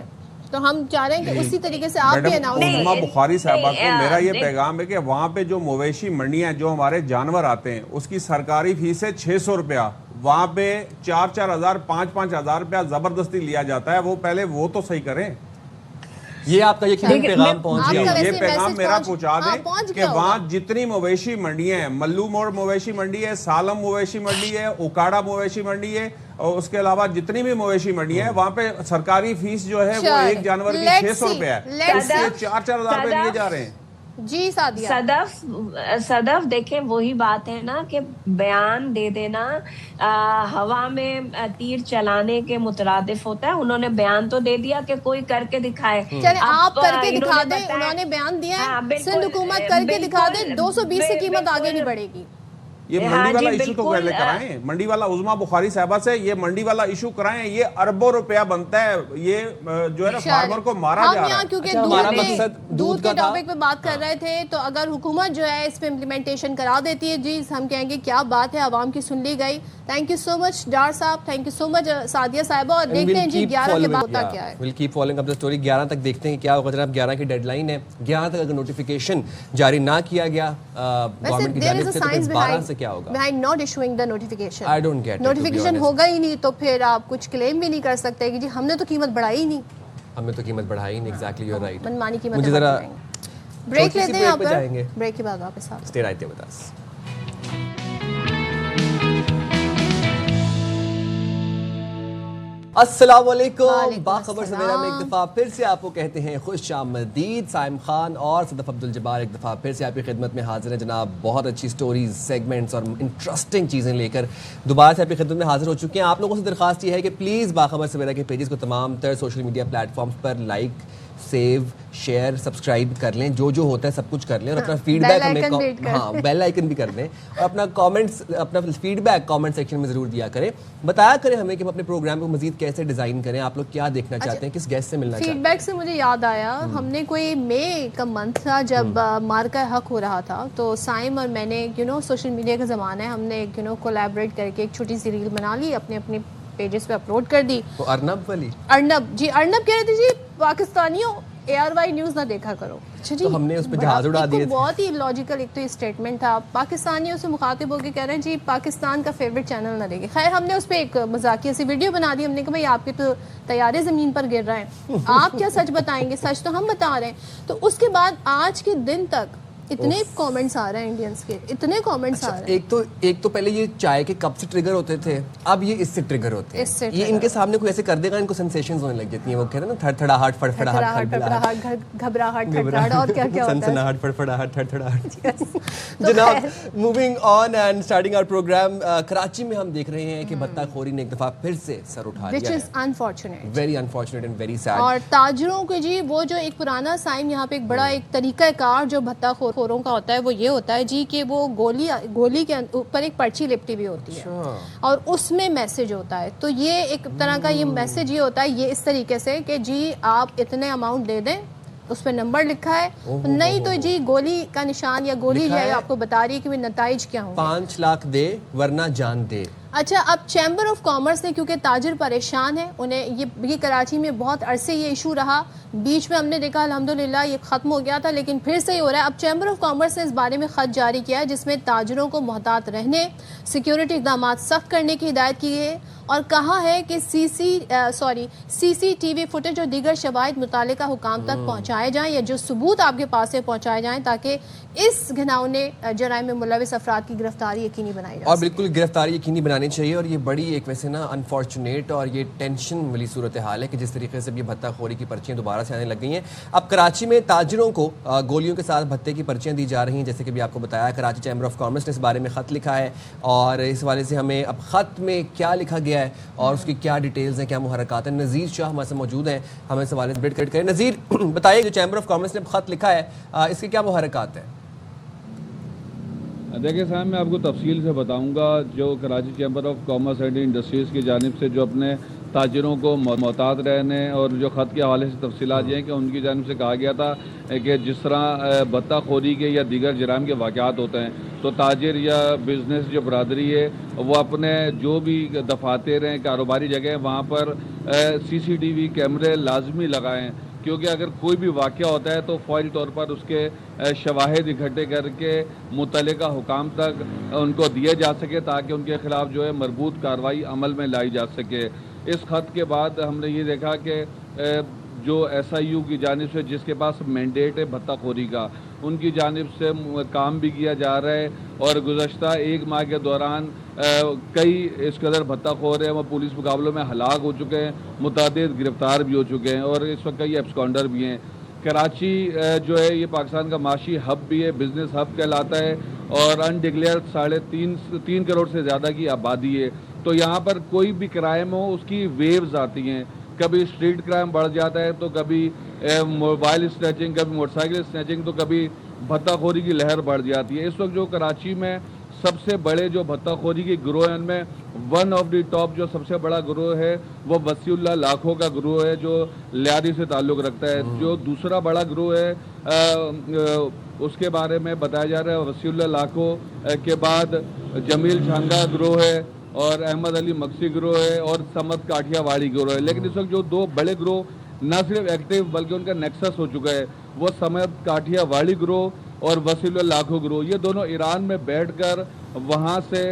تو ہم چاہ رہے ہیں کہ اسی طریقے سے آپ بھی اناؤنس کریں. عظمہ بخاری صاحبہ کو میرا یہ پیغام ہے کہ وہاں پہ جو مویشی منڈیاں جو ہمارے جانور آتے ہیں اس کی سرکاری فیس ہے 600 روپیہ, وہاں پہ 4-4 ہزار 5-5 ہزار روپیہ زبردستی لیا جاتا ہے. وہ پہلے وہ تو صحیح کریں. یہ آپ کا یقیناً پیغام پہنچ گیا. یہ پیغام میرا پہنچا دیں کہ وہاں جتنی مویشی منڈیاں ہیں, ملو موڑ مویشی منڈی ہے, سالم مویشی منڈی ہے, اوکاڑا مویشی منڈی ہے, اور اس کے علاوہ جتنی بھی مویشی منڈی ہے وہاں پہ سرکاری فیس جو ہے وہ ایک جانور کی 600 روپے ہے, اس سے 4-4 ہزار روپے لیے جا رہے ہیں. جی سعدیہ. صدف دیکھیں وہی بات ہے نا کہ بیان دے دینا ہوا میں تیر چلانے کے مترادف ہوتا ہے. انہوں نے بیان تو دے دیا کہ کوئی کر کے دکھائے. چلے آپ کر کے دکھا دیں. انہوں نے بیان دیا ہے, سندھ حکومت کر کے دکھا دے, 220 سے قیمت آگے نہیں بڑھے گی. یہ منڈی والا ایشو تو پہلے کرائیں, منڈی والا عظما بخاری صاحبہ سے یہ منڈی والا ایشو کرائیں. یہ اربوں روپیہ بنتا ہے, یہ جو ہے نا فارمر کو مارا جا رہا ہے. کیونکہ دودھ کے ٹاپک پہ بات کر رہے تھے, تو اگر حکومت جو ہے اس پہ امپلیمنٹیشن کرا دیتی ہے, جی ہم کہیں گے کیا بات ہے, عوام کی سن لی گئی. تھینک یو سو مچ ڈار صاحب, تھینک یو سو مچ سعدیہ صاحبہ. اور دیکھتے ہیں جی 11 کے بعد ہوتا کیا ہے. Will keep following up the story. 11 تک دیکھتے ہیں کیا ہوگا جناب. 11 کی ڈیڈ لائن ہے. 11 تک اگر نوٹیفیکیشن جاری نہ کیا گیا گورنمنٹ کی جانب سے, تو 12 سے کیا ہوگا. issuing the notification. I don't get it. Notification ہوگا ہی نہیں تو پھر آپ کچھ کلیم بھی نہیں کر سکتے کہ جی ہم نے تو قیمت بڑھائی ہی نہیں. ہم نے تو قیمت بڑھائی نہیں. Exactly you are right. منمانی قیمت. مجھے ذرا بریک لیتے ہیں, یہاں پر بریک کے بعد واپس آتے ہیں. Stay right with us. السلام علیکم. باخبر سویرا میں ایک دفعہ پھر سے آپ کو کہتے ہیں خوش آمدید. سائم خان اور صدف عبد الجبار ایک دفعہ پھر سے آپ کی خدمت میں حاضر ہیں جناب. بہت اچھی سٹوریز, سیگمنٹس اور انٹرسٹنگ چیزیں لے کر دوبارہ سے آپ کی خدمت میں حاضر ہو چکے ہیں. آپ لوگوں سے درخواست یہ ہے کہ پلیز باخبر سویرا کے پیجز کو تمام تر سوشل میڈیا پلیٹ فارمز پر لائک, سیو, شیئر, سبسکرائب کر لیں. جو جو ہوتا ہے سب کچھ کر لیں, اور اپنا فیڈ بیک ہمیں بیل آئیکن بھی کر دیں, اور اپنا کامنٹس, اپنا فیڈ بیک کامنٹ سیکشن میں ضرور دیا کریں. بتایا کریں ہمیں کہ ہم اپنے پروگرام کو مزید کیسے ڈیزائن کریں, آپ لوگ کیا دیکھنا چاہتے ہیں, کس گیسٹ سے ملنا چاہتے ہیں. فیڈ بیک سے مجھے یاد آیا, ہم نے کوئی مئی کا منتھ تھا جب مارکہ حق ہو رہا تھا, تو سائم اور میں نے سوشل میڈیا کا زمانہ ہے, ہم نے کولیبریٹ کر کے ایک چھوٹی سی ریل بنا لی, اپنے اپنے پیجز پہ اپلوڈ کر دی. ارنب والی, ارنب جی, ارنب کہہ رہے تھے جی پاکستانیوں ARY نیوز نہ دیکھا کرو. اچھا جی, تو ہم نے اس پہ جہاز اڑا دیے. بہت ہی لاجیکل ایک تو اسٹیٹمنٹ تھا. پاکستانیوں سے مخاطب ہو کے کہہ رہے ہیں جی پاکستان کا فیوریٹ چینل نہ دیکھیں. خیر ہم نے اس پہ ایک مذاقیہ سی ویڈیو بنا دی. ہم نے کہا بھائی آپ کے تو طیارے زمین پر گر رہے ہیں, آپ کیا سچ بتائیں گے, سچ تو ہم بتا رہے ہیں. تو اس کے بعد آج کے دن تک اتنے کامنٹس آ رہے ہیں انڈینس کے, اتنے کامنٹس آ رہے ہیں. ایک تو پہلے یہ چائے کے کپ سے ٹریگر ہوتے تھے, اب یہ اس سے ٹریگر ہوتے ہیں. یہ ان کے سامنے کوئی ایسے کر دے گا ان کو سینسیشنز ہونے لگ جاتی ہیں. وہ کہتے ہیں نا تھڑتھڑاہٹ, فڑفڑاہٹ, گھبراہٹ, تھڑتھڑاہٹ, اور کیا کیا ہوتا ہے, سنسناہٹ, فڑفڑاہٹ, تھڑتھڑاہٹ. جناب moving on and starting our programme. Karachi میں ہم دیکھ رہے ہیں کہ بھتہ خوری نے ایک دفعہ پھر سے سر اٹھا لیا ہے, which is unfortunate, very unfortunate and very sad. اور تاجروں کے جی وہ جو ایک پرانا سائن یہاں پہ ایک بڑا ایک طریقہ کار جو بھتہ خوروں کا ہوتا ہے وہ یہ ہوتا ہے جی کہ وہ گولی کے اوپر ایک پرچی لپٹی ہوئی ہوتی ہے اور اس میں میسج ہوتا ہے. تو یہ ایک طرح کا یہ میسج یہ ہوتا ہے یہ اس طریقے سے کہ جی آپ اتنے اماؤنٹ دے دیں, اس پہ نمبر لکھا ہے, نہیں تو جی گولی کا نشان یا گولی جو ہے آپ کو بتا رہی ہے کہ نتائج کیا ہوں. 5 لاکھ دے ورنہ جان دے. اچھا, اب چیمبر آف کامرس نے, کیونکہ تاجر پریشان ہے, انہیں یہ کراچی میں بہت عرصے یہ ایشو رہا, بیچ میں ہم نے دیکھا الحمدللہ یہ ختم ہو گیا تھا, لیکن پھر سے ہی ہو رہا ہے. اب چیمبر آف کامرس نے اس بارے میں خط جاری کیا ہے جس میں تاجروں کو محتاط رہنے, سیکیورٹی اقدامات سخت کرنے کی ہدایت کی ہے, اور کہا ہے کہ سی سی ٹی وی فوٹیج اور دیگر شواہد متعلقہ حکام تک پہنچائے جائیں, یا جو ثبوت آپ کے پاس سے پہنچائے جائیں تاکہ اس گھناؤنے جرائم میں ملوث افراد کی گرفتاری یقینی بنائی جائے. اور بالکل گرفتاری یقینی بنانی چاہیے. اور یہ بڑی ایک ویسے نا انفارچونیٹ اور یہ ٹینشن والی صورتحال ہے کہ جس طریقے سے یہ بھتہ خوری کی پرچیاں دوبارہ سے آنے لگ گئی ہیں. اب کراچی میں تاجروں کو گولیوں کے ساتھ بھتے کی پرچیاں دی جا رہی ہیں, جیسے کہ بھی آپ کو بتایا. کراچی چیمبر آف کامرس نے اس بارے میں خط لکھا ہے, اور اس حوالے سے ہمیں اب خط میں کیا لکھا گیا ہے اور اس کی کیا ڈیٹیلز ہیں, کیا محرکات ہیں. نذیر شاہ ہمارے سے موجود ہیں, ہمیں اس حوالے سے بیٹ کریں. نذیر بتائیے جو چیمبر آف کامرس نے خط لکھا ہے اس کے کیا محرکات ہیں. دیکھیں صاحب, میں آپ کو تفصیل سے بتاؤں گا. جو Karachi chamber of commerce and industries کی جانب سے جو اپنے تاجروں کو محتاط رہنے اور جو خط کے حوالے سے تفصیلات یہ ہیں کہ ان کی جانب سے کہا گیا تھا کہ جس طرح بھتہ خوری کے یا دیگر جرائم کے واقعات ہوتے ہیں تو تاجر یا بزنس جو برادری ہے وہ اپنے جو بھی دفاتر ہیں, کاروباری جگہ ہیں, وہاں پر CCTV کیمرے لازمی لگائیں, کیونکہ اگر کوئی بھی واقعہ ہوتا ہے تو فوری طور پر اس کے شواہد اکٹھے کر کے متعلقہ حکام تک ان کو دیے جا سکے تاکہ ان کے خلاف جو ہے مربوط کارروائی عمل میں لائی جا سکے. اس خط کے بعد ہم نے یہ دیکھا کہ جو SIU کی جانب سے جس کے پاس مینڈیٹ ہے بھتہ خوری کا, ان کی جانب سے کام بھی کیا جا رہا ہے, اور گزشتہ 1 ماہ کے دوران کئی اس قدر بھتہ خور ہیں وہ پولیس مقابلوں میں ہلاک ہو چکے ہیں, متعدد گرفتار بھی ہو چکے ہیں, اور اس وقت کئی ایبسکانڈر بھی ہیں. کراچی جو ہے یہ پاکستان کا معاشی ہب بھی ہے, بزنس ہب کہلاتا ہے, اور انڈکلیئر 3.5 کروڑ سے زیادہ کی آبادی ہے. تو یہاں پر کوئی بھی کرائم ہو اس کی ویوز آتی ہیں, کبھی اسٹریٹ کرائم بڑھ جاتا ہے, تو کبھی موبائل اسنیچنگ, کبھی موٹر سائیکل اسنیچنگ, تو کبھی بھتہ خوری کی لہر بڑھ جاتی ہے. اس وقت جو کراچی میں سب سے بڑے جو بھتہ خوری کے گروہ ہیں ان میں ون آف دی ٹاپ جو سب سے بڑا گروہ ہے وہ وسیع اللہ لاکھوں کا گروہ ہے جو لیاری سے تعلق رکھتا ہے. جو دوسرا بڑا گروہ ہے اس کے بارے میں بتایا جا رہا ہے وسیع اللہ لاکھوں کے بعد جمیل چھانگا گروہ ہے, اور احمد علی مکسی گروہ ہے, اور سمت کاٹھیا واڑی گروہ ہے. لیکن اس وقت جو دو بڑے گروہ نہ صرف ایکٹیو بلکہ ان کا نیکسس ہو چکا ہے وہ سمت کاٹھیا واڑی گروہ اور وسیع اللہ لاکھوں گروہ. یہ دونوں ایران میں بیٹھ کر وہاں سے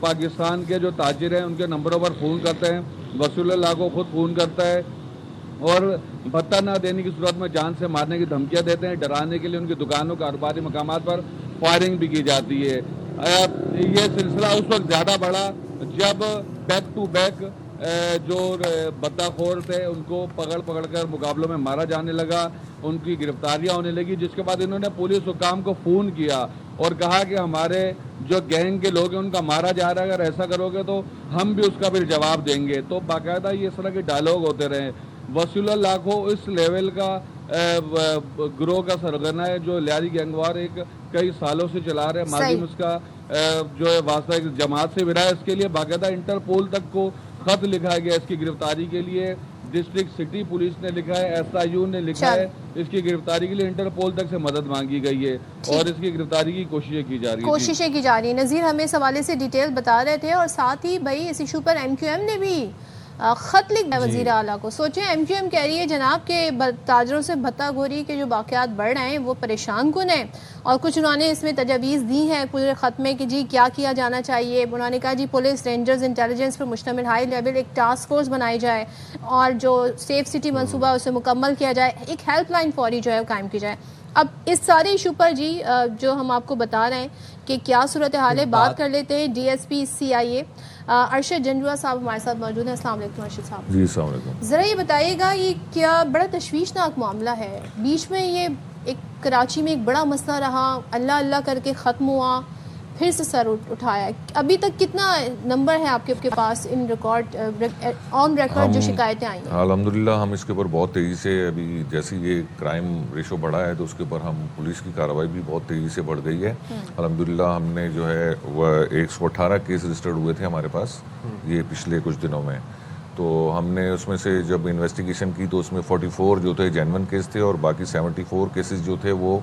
پاکستان کے جو تاجر ہیں ان کے نمبروں پر فون کرتے ہیں. وسیع اللہ لاکھوں خود فون کرتا ہے اور بھتہ نہ دینے کی صورت میں جان سے مارنے کی دھمکیاں دیتے ہیں. ڈرانے کے لیے ان کی دکانوں کاروباری مقامات پر فائرنگ بھی کی جاتی ہے. یہ سلسلہ اس وقت زیادہ بڑھا جب بیک ٹو بیک جو بھتہ خور تھے ان کو پکڑ کر مقابلوں میں مارا جانے لگا, ان کی گرفتاریاں ہونے لگی, جس کے بعد انہوں نے پولیس حکام کو فون کیا اور کہا کہ ہمارے جو گینگ کے لوگ ہیں ان کا مارا جا رہا ہے, اگر ایسا کرو گے تو ہم بھی اس کا پھر جواب دیں گے. تو باقاعدہ یہ اس طرح کے ڈائلاگ ہوتے رہے. وسیع اللہ لاکھوں اس لیول کا گروہ کا سرگنا ہے جو لیاری گینگوار ایک کئی سالوں سے چلا رہے ہیں. ماضی میں اس کا جو ہے واسطہ ایک جماعت سے بھی رہا ہے. اس کے لیے باقاعدہ انٹرپول تک کو خط لکھا گیا اس کی گرفتاری کے لیے. ڈسٹرکٹ سٹی پولیس نے لکھا ہے, SIU نے لکھا ہے, اس کی گرفتاری کے لیے انٹرپول تک سے مدد مانگی گئی ہے اور اس کی گرفتاری کی کوششیں کی جا رہی ہیں. نذیر ہمیں اس حوالے سے ڈیٹیل بتا رہے تھے, اور ساتھ ہی بھائی اس ایشو پر MQM نے بھی خط لکھ دیا وزیر اعلیٰ کو. سوچیں MQM کہہ رہی ہے جناب کہ تاجروں سے بھتہ گوری کے جو واقعات بڑھ رہے ہیں وہ پریشان کن ہیں, اور کچھ انہوں نے اس میں تجاویز دی ہیں پورے خط میں کہ جی کیا کیا جانا چاہیے. انہوں نے کہا جی پولیس, رینجرز, انٹیلیجنس پر مشتمل ہائی لیول ایک ٹاسک فورس بنائی جائے اور جو سیف سٹی منصوبہ اسے مکمل کیا جائے, ایک ہیلپ لائن فوری جو ہے قائم کی جائے. اب اس سارے ایشو پر جی جو ہم آپ کو بتا رہے ہیں کہ کیا صورتحال ہے, بات کر لیتے ہیں DSP CIA ارشد جنجوا صاحب ہمارے ساتھ موجود ہیں. السلام علیکم ارشد صاحب. جی السلام علیکم. ذرا یہ بتائیے گا یہ کیا بڑا تشویشناک معاملہ ہے, بیچ میں یہ ایک کراچی میں ایک بڑا مسئلہ رہا, اللہ اللہ کر کے ختم ہوا, پھر سے سر اٹھایا, ابھی تک کتنا نمبر ہے آپ کے پاس ان ریکارڈ آن ریکارڈ جو شکایتیں آئی ہیں؟ الحمدللہ ہم اس کے اوپر بہت تیزی سے, ابھی جیسے یہ کرائم ریشو بڑھا ہے تو اس کے اوپر ہم پولیس کی کارروائی بھی بہت تیزی سے بڑھ گئی ہے. الحمدللہ ہم نے جو ہے وہ 118 کیس رجسٹرڈ ہوئے تھے ہمارے پاس یہ پچھلے کچھ دنوں میں. تو ہم نے اس میں سے جب انویسٹیگیشن کی تو اس میں 44 جو تھے جینون کیس تھے اور باقی 74 کیسز جو تھے وہ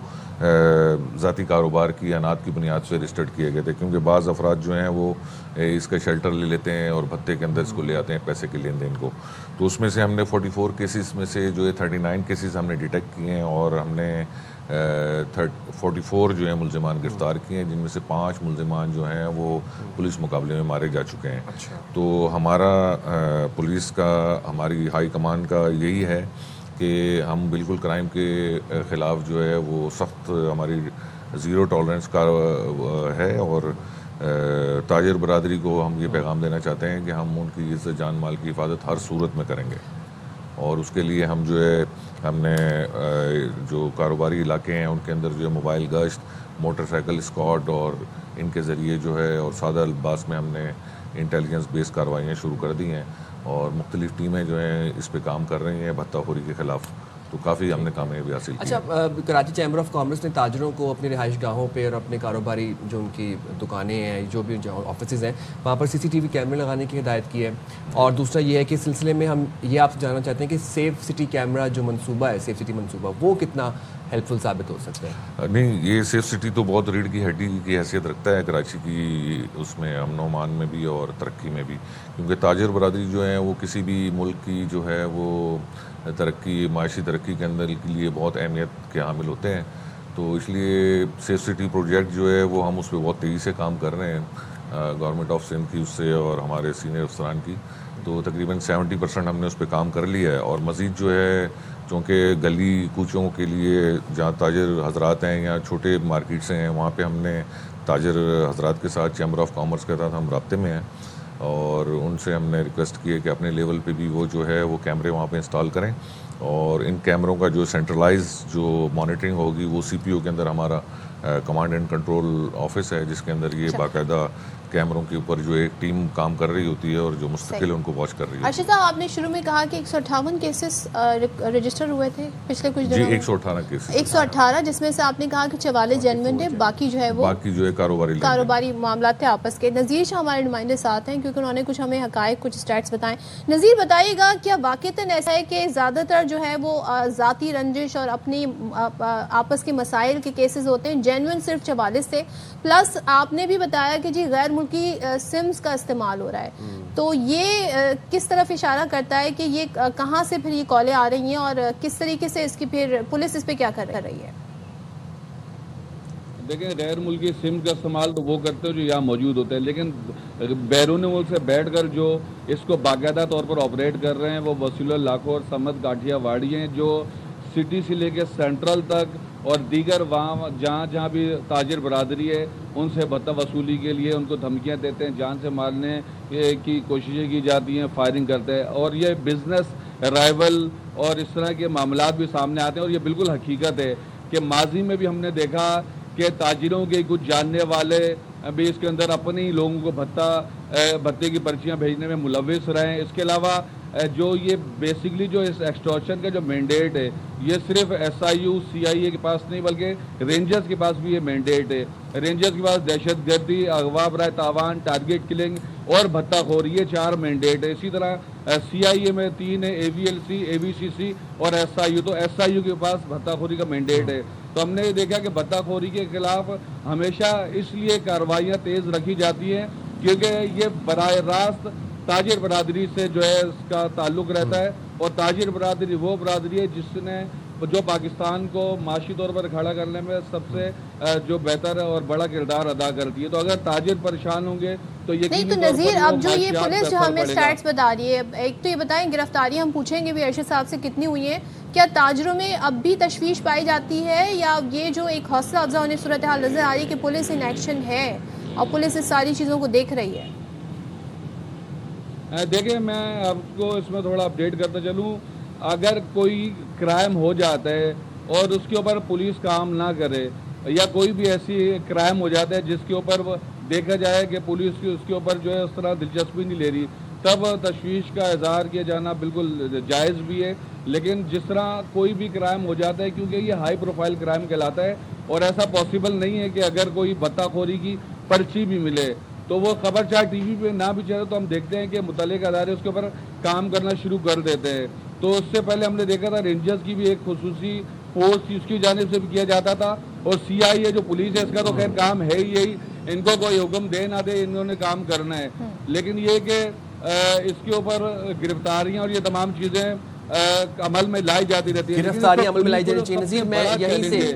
ذاتی کاروبار کی انات کی بنیاد سے رجسٹرڈ کیے گئے تھے, کیونکہ بعض افراد جو ہیں وہ اس کا شیلٹر لے لیتے ہیں اور بھتے کے اندر اس کو لے آتے ہیں پیسے کے لین دین کو. تو اس میں سے ہم نے 44 کیسز میں سے جو ہے 39 کیسز ہم نے ڈیٹیکٹ کیے ہیں اور ہم نے 44 جو ہیں ملزمان گرفتار کیے ہیں, جن میں سے 5 ملزمان جو ہیں وہ پولیس مقابلے میں مارے جا چکے ہیں. تو ہمارا پولیس کا, ہماری ہائی کمان کا یہی ہے کہ ہم بالکل کرائم کے خلاف جو ہے وہ سخت, ہماری زیرو ٹالرنس کا ہے, اور تاجر برادری کو ہم یہ پیغام دینا چاہتے ہیں کہ ہم ان کی عزت جان مال کی حفاظت ہر صورت میں کریں گے. اور اس کے لیے ہم جو ہے ہم نے جو کاروباری علاقے ہیں ان کے اندر جو ہے موبائل گشت, موٹر سائیکل اسکواڈ اور ان کے ذریعے جو ہے, اور سادہ الباس میں ہم نے انٹیلیجنس بیس کارروائیاں شروع کر دی ہیں اور مختلف ٹیمیں جو ہیں اس پہ کام کر رہی ہیں بھتہ خوری کے خلاف. تو کافی ہم نے کامیابی حاصل کی. اچھا, کراچی چیمبر آف کامرس نے تاجروں کو اپنے رہائش گاہوں پہ اور اپنے کاروباری جو ان کی دکانیں ہیں, جو بھی آفیسز ہیں, وہاں پر CCTV کیمرے لگانے کی ہدایت کی ہے. اور دوسرا یہ ہے کہ اس سلسلے میں ہم یہ آپ سے جاننا چاہتے ہیں کہ سیف سٹی کیمرہ جو منصوبہ ہے, سیف سٹی منصوبہ, وہ کتنا ہیلپ فل ثابت ہو سکتا ہے؟ نہیں, یہ سیف سٹی تو بہت ریڑھ کی ہڈی کی حیثیت رکھتا ہے کراچی کی, اس میں امن و امان میں بھی اور ترقی میں بھی, کیونکہ تاجر برادری جو ہیں وہ کسی بھی ملک کی جو ہے وہ ترقی, معاشی ترقی کے اندر کے لیے بہت اہمیت کے حامل ہوتے ہیں. تو اس لیے سیف سٹی پروجیکٹ جو ہے وہ ہم اس پہ بہت تیزی سے کام کر رہے ہیں گورنمنٹ آف سندھ کی اس سے اور ہمارے سینئر افسران کی. تو تقریباً 70% ہم نے اس پہ کام کر لیا ہے. اور مزید جو ہے چونکہ گلی کوچوں کے لیے جہاں تاجر حضرات ہیں یا چھوٹے مارکیٹس ہیں وہاں پہ ہم نے تاجر حضرات کے ساتھ چیمبر آف کامرس کے ساتھ ہم رابطے میں ہیں اور ان سے ہم نے ریکویسٹ کی ہے کہ اپنے لیول پہ بھی وہ جو ہے وہ کیمرے وہاں پہ انسٹال کریں اور ان کیمروں کا جو سینٹرلائز جو مانیٹرنگ ہوگی وہ سی پی او کے اندر ہمارا کمانڈ اینڈ کنٹرول آفس ہے, جس کے اندر یہ باقاعدہ کیمروں کے اوپر جو ایک ٹیم کام کر رہی ہوتی ہے اور جو مستقل ان کو واچ کر رہی ہے. ارشد صاحب, آپ نے شروع میں کہا کہ 158 کیسز رجسٹر ہوئے تھے پچھلے کچھ دنوں میں. جی 118 کیسز, 118, جس میں سے آپ نے کہا کہ 44 جینوئن تھے, باقی جو ہے وہ کاروباری معاملات تھے آپس کے. نذیر شاہ ہمارے نمائندے ساتھ ہیں کیونکہ انہوں نے کچھ ہمیں حقائق, کچھ اسٹیٹس بتائیں. نذیر, بتائیے گا کیا واقعتاً ایسا ہے کہ زیادہ تر جو ہے وہ ذاتی رنجش اور اپنی آپس کے مسائل کے کیسز ہوتے ہیں؟ جینوئن صرف 44 تھے, پلس آپ نے بھی بتایا کہ جی غیر ملکی سمز کا استعمال ہو رہا ہے, تو یہ کس طرف اشارہ کرتا ہے کہ یہ کہاں سے پھر یہ کالیں آ رہی ہیں اور کس طریقے سے اس کی پھر پولیس اس پہ کیا کر رہی ہے؟ دیکھیں, غیر ملکی سم کا استعمال تو وہ کرتے ہیں جو یہاں موجود ہوتے ہیں, لیکن بیرون ملک سے بیٹھ کر جو اس کو باقاعدہ طور پر آپریٹ کر رہے ہیں وہ وسیلہ لاکھو اور سمت کاٹھیا واڑی ہیں, جو سٹی سے لے کے سینٹرل تک اور دیگر وہاں جہاں بھی تاجر برادری ہے ان سے بھتہ وصولی کے لیے ان کو دھمکیاں دیتے ہیں, جان سے مارنے کی کوششیں کی جاتی ہیں, فائرنگ کرتے ہیں, اور یہ بزنس رائیول اور اس طرح کے معاملات بھی سامنے آتے ہیں. اور یہ بالکل حقیقت ہے کہ ماضی میں بھی ہم نے دیکھا کہ تاجروں کے کچھ جاننے والے بھی اس کے اندر اپنے ہی لوگوں کو بھتے کی پرچیاں بھیجنے میں ملوث رہے ہیں. اس کے علاوہ جو یہ بیسکلی جو اس ایکسٹورشن کا جو مینڈیٹ ہے یہ صرف ایس آئی یو سی آئی اے کے پاس نہیں بلکہ رینجرز کے پاس بھی یہ مینڈیٹ ہے. رینجرز کے پاس دہشت گردی, اغوا برائے تاوان, ٹارگیٹ کلنگ اور بھتہ خوری, یہ 4 مینڈیٹ ہے. اسی طرح سی آئی اے میں 3 ہے, اے وی ایل سی, اے وی سی سی اور ایس آئی یو. تو ایس آئی یو کے پاس بھتہ خوری کا مینڈیٹ ہے. تو ہم نے یہ دیکھا کہ بھتہ خوری کے خلاف ہمیشہ اس لیے کارروائیاں تیز رکھی جاتی ہیں کیونکہ یہ براہ راست تاجر برادری سے جو ہے اس کا تعلق رہتا ہے, اور تاجر برادری وہ برادری ہے جس نے جو پاکستان کو معاشی طور پر کھڑا کرنے میں سب سے جو بہتر اور بڑا کردار ادا کرتی ہے. تو اگر تاجر پریشان ہوں گے تو نہیں تو نذیر, اب جو یہ پولیس جو ہمیں اسٹیٹس بتا رہی ہے, ایک تو یہ بتائیں گرفتاریاں ہم پوچھیں گے بھی ارشد صاحب سے کتنی ہوئی ہیں, کیا تاجروں میں اب بھی تشویش پائی جاتی ہے یا یہ جو ایک حوصلہ افزا ہونے صورتحال نظر آ رہی ہے کہ پولیس ان ایکشن ہے اور پولیس اس ساری چیزوں کو دیکھ رہی ہے؟ دیکھیں, میں آپ کو اس میں تھوڑا اپڈیٹ کرتا چلوں. اگر کوئی کرائم ہو جاتا ہے اور اس کے اوپر پولیس کام نہ کرے یا کوئی بھی ایسی کرائم ہو جاتا ہے جس کے اوپر دیکھا جائے کہ پولیس کی اس کے اوپر جو ہے اس طرح دلچسپی نہیں لے رہی, تب تشویش کا اظہار کیا جانا بالکل جائز بھی ہے. لیکن جس طرح کوئی بھی کرائم ہو جاتا ہے کیونکہ یہ ہائی پروفائل کرائم کہلاتا ہے اور ایسا پاسبل نہیں ہے کہ اگر کوئی بھتہ خوری کی پرچی بھی ملے تو وہ خبر چاہے ٹی وی پہ نہ بھی چلے تو ہم دیکھتے ہیں کہ متعلقہ ادارے اس کے اوپر کام کرنا شروع کر دیتے ہیں. تو اس سے پہلے ہم نے دیکھا تھا رینجرز کی بھی ایک خصوصی فورس اس کی جانب سے بھی کیا جاتا تھا, اور سی آئی اے جو پولیس ہے اس کا تو خیر کام ہے ہی یہی, ان کو کوئی حکم دے نہ دے انہوں نے کام کرنا ہے. لیکن یہ کہ اس کے اوپر گرفتاریاں اور یہ تمام چیزیں عمل میں لائی جاتی رہتی ہیں, گرفتاریاں عمل میں لائی جانی چاہیے. نذیر,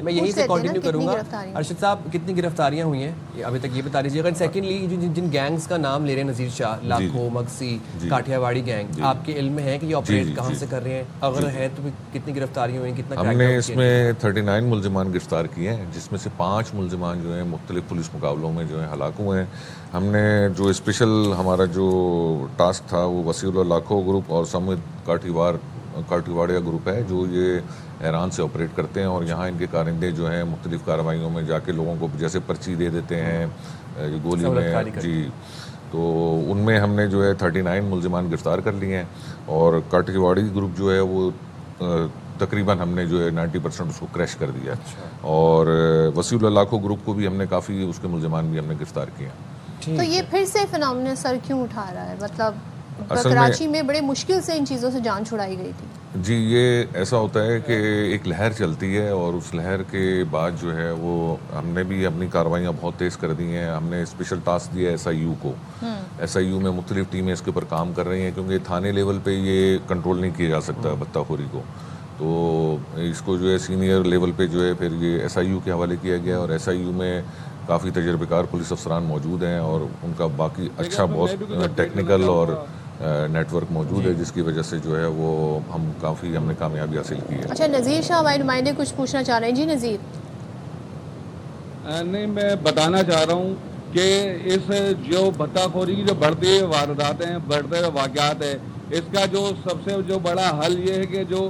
میں یہیں سے کنٹینیو کروں گا. ارشد صاحب, کتنی گرفتاریاں ہوئی ہیں ابھی تک یہ بتا دیجیے گا. سیکنڈلی, جن گینگز کا نام لے رہے ہیں نذیر شاہ, لاکھو, مگسی, کاٹھیا واڑی گینگ, آپ کے علم میں ہے کہ یہ آپریٹ کہاں سے کر رہے ہیں؟ اگر ہے تو کتنی گرفتاریاں ہوئی ہیں, کتنا ہم نے اس میں 39 ملزمان گرفتار کیے ہیں, جس میں سے 5 ملزمان جو ہیں مختلف پولیس مقابلوں میں جو ہیں ہلاک ہوئے ہیں. ہم نے جو اسپیشل ہمارا جو ٹاسک تھا وہ وسیلہ لاکھو گروپ اور سمت کاٹھیواڑیا گروپ ہے جو یہ ایران سے آپریٹ کرتے ہیں, اور یہاں ان کے کارندے جو ہیں مختلف کارروائیوں میں جا کے لوگوں کو جیسے پرچی دے دیتے ہیں گولی میں. جی, تو ان میں ہم نے جو ہے 39 ملزمان گرفتار کر لیے ہیں, اور کاٹھیواڑی گروپ جو ہے وہ تقریباً ہم نے جو ہے 90% اس کو کریش کر دیا, اور وسیلہ لاکھو گروپ کو بھی ہم نے کافی اس کے ملزمان بھی ہم نے گرفتار کیے ہیں. تو یہ پھر سے فنامنا سر کیوں اٹھا رہا ہے؟ مطلب کراچی میں بڑے مشکل سے ان چیزوں سے جان چھڑائی گئی تھی. جی, یہ ایسا ہوتا ہے کہ ایک لہر چلتی ہے اور اس لہر کے بعد جو ہے وہ ہم نے بھی اپنی کارروائیاں بہت تیز کر دی ہیں. ہم نے اسپیشل ٹاسک دیا ہے ایس آئی یو کو. ایس آئی یو میں مختلف ٹیمیں اس کے اوپر کام کر رہی ہیں کیونکہ تھانے لیول پہ یہ کنٹرول نہیں کیا جا سکتا بھتہ خوری کو, تو اس کو جو ہے سینئر لیول پہ جو ہے پھر یہ ایس آئی یو کے حوالے کیا گیا, اور ایس آئی یو میں کافی تجربے کار پولیس افسران موجود ہیں اور ان کا باقی اچھا بہت ٹیکنیکل اور نیٹ ورک موجود ہے, جس کی وجہ سے جو ہے وہ ہم نے کامیابی حاصل کی ہے. اچھا, نذیر شاہ ہمارے نمائندے کچھ پوچھنا چاہ رہے ہیں. جی نذیر. نہیں, میں بتانا چاہ رہا ہوں کہ اس جو بھتہ خوری کی جو بڑھتی ہوئی وارداتیں ہیں, بڑھتے ہوئے واقعات ہیں, اس کا جو سب سے جو بڑا حل یہ ہے کہ جو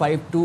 5 to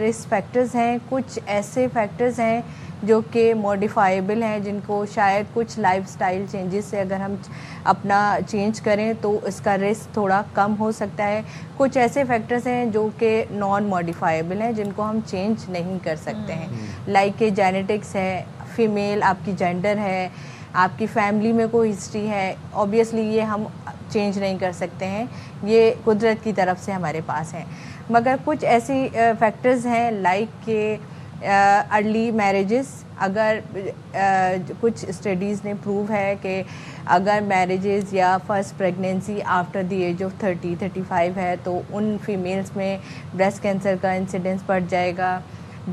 رسک فیکٹرز ہیں. کچھ ایسے فیکٹرز ہیں جو کہ موڈیفائیبل ہیں, جن کو شاید کچھ لائف سٹائل چینجز سے اگر ہم اپنا چینج کریں تو اس کا رسک تھوڑا کم ہو سکتا ہے. کچھ ایسے فیکٹرز ہیں جو کہ نان موڈیفائیبل ہیں, جن کو ہم چینج نہیں کر سکتے ہیں, لائک کہ جینیٹکس ہے, فیمیل آپ کی جینڈر ہے, آپ کی فیملی میں کوئی ہسٹری ہے. اوبیسلی یہ ہم چینج نہیں کر سکتے ہیں, یہ قدرت کی طرف سے ہمارے پاس ہیں. مگر کچھ ایسی فیکٹرز ہیں لائک کہ ارلی میرجز. اگر کچھ اسٹڈیز نے پروو ہے کہ اگر میرجز یا first pregnancy after the age of 30-35 ہے تو ان فیمیلز میں بریسٹ کینسر کا انسیڈنس بڑھ جائے گا.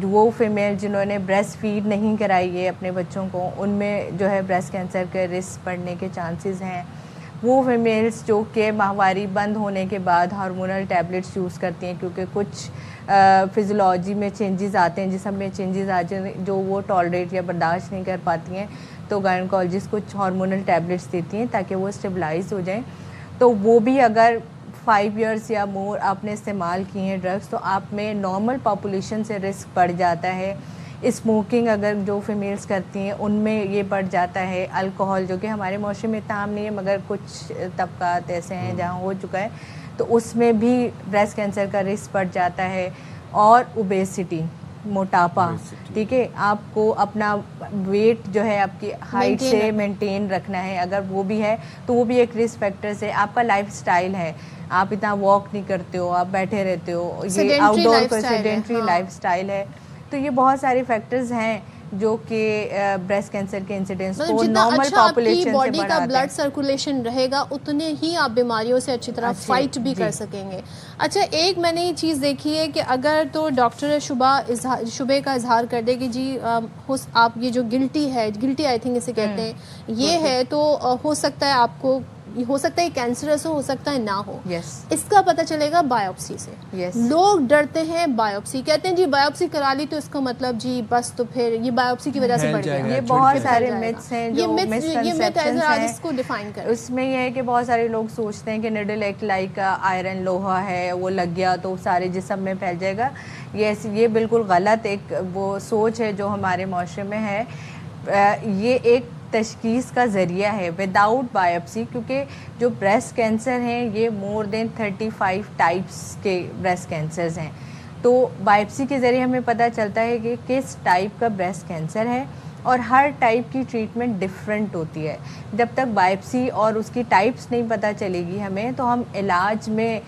وہ فیمیل جنہوں نے بریسٹ فیڈ نہیں کرائی ہے اپنے بچوں کو, ان میں جو ہے بریسٹ کینسر کے رسک بڑھنے کے چانسز ہیں. وہ فیمیلز جو کہ ماہواری بند ہونے کے بعد ہارمونل ٹیبلٹس یوز کرتی ہیں, کیونکہ کچھ فزیولوجی میں چینجز آتے ہیں, جسم میں چینجز آ جائیں جو وہ ٹالریٹ یا برداشت نہیں کر پاتی ہیں, تو گائنیکالوجسٹ کچھ ہارمونل ٹیبلٹس دیتی ہیں تاکہ وہ اسٹیبلائز ہو جائیں. تو وہ بھی اگر 5 ایئرس یا مور آپ نے استعمال کی ہیں ڈرگس, تو آپ میں نارمل پاپولیشن سے رسک بڑھ جاتا ہے. اسموکنگ اگر جو فیمیلز کرتی ہیں ان میں یہ بڑھ جاتا ہے. الکوہول جو کہ ہمارے معاشرے میں اتنا عام نہیں ہے, مگر کچھ طبقات ایسے ہیں جہاں ہو چکا ہے, تو اس میں بھی بریسٹ کینسر کا رسک بڑھ جاتا ہے. اور اوبیسٹی, موٹاپا, ٹھیک ہے, آپ کو اپنا ویٹ جو ہے آپ کی ہائٹ سے مینٹین رکھنا ہے, اگر وہ بھی ہے تو وہ بھی ایک رسک فیکٹرز ہے. آپ کا لائف سٹائل ہے, آپ اتنا واک نہیں کرتے ہو, آپ بیٹھے رہتے ہو, یہ آؤٹ ڈور کا سیڈینٹری لائف سٹائل ہے. تو یہ بہت سارے فیکٹرز ہیں جو کہ بریسٹ کینسر کے انسیڈنس کو نارمل پاپولیشن سے باڈی کا بلڈ سرکولیشن رہے گا اتنے ہی آپ بیماریوں سے اچھی طرح فائٹ بھی کر سکیں گے. اچھا, ایک میں نے یہ چیز دیکھی ہے کہ اگر تو ڈاکٹر شبہ کا اظہار کر دے کہ جی آپ یہ جو گلٹی آئی تھنک اسے کہتے ہیں, یہ ہے تو ہو سکتا ہے آپ کو, ہو سکتا ہے کینسرس ہو سکتا ہے نہ ہو. اس کا پتہ چلے گا بایوپسی سے. لوگ ڈرتے ہیں بایوپسی, کہتے ہیں جی بایوپسی کرا لی تو اس کا مطلب جی بس تو پھر یہ بایوپسی کی وجہ سے بڑھ گیا. یہ بہت سارے متس ہیں جو مسکنسیپشنز ہیں, اس کو ڈیفائن کریں. اس میں یہ ہے کہ بہت سارے لوگ سوچتے ہیں کہ نیڈل ایک لائک آئرن لوہا ہے, وہ لگ گیا تو سارے جسم میں پھیل جائے گا. یہ بالکل غلط ایک وہ سوچ ہے جو ہمارے معاشرے میں ہے. یہ ایک تشخیص کا ذریعہ ہے وداؤٹ بایوپسی, کیونکہ جو بریسٹ کینسر ہیں یہ مور دین 35 ٹائپس کے بریسٹ کینسرز ہیں. تو بایوپسی کے ذریعے ہمیں پتہ چلتا ہے کہ کس ٹائپ کا بریسٹ کینسر ہے, اور ہر ٹائپ کی ٹریٹمنٹ ڈفرینٹ ہوتی ہے. جب تک بایوپسی اور اس کی ٹائپس نہیں پتہ چلے گی ہمیں, تو ہم علاج میں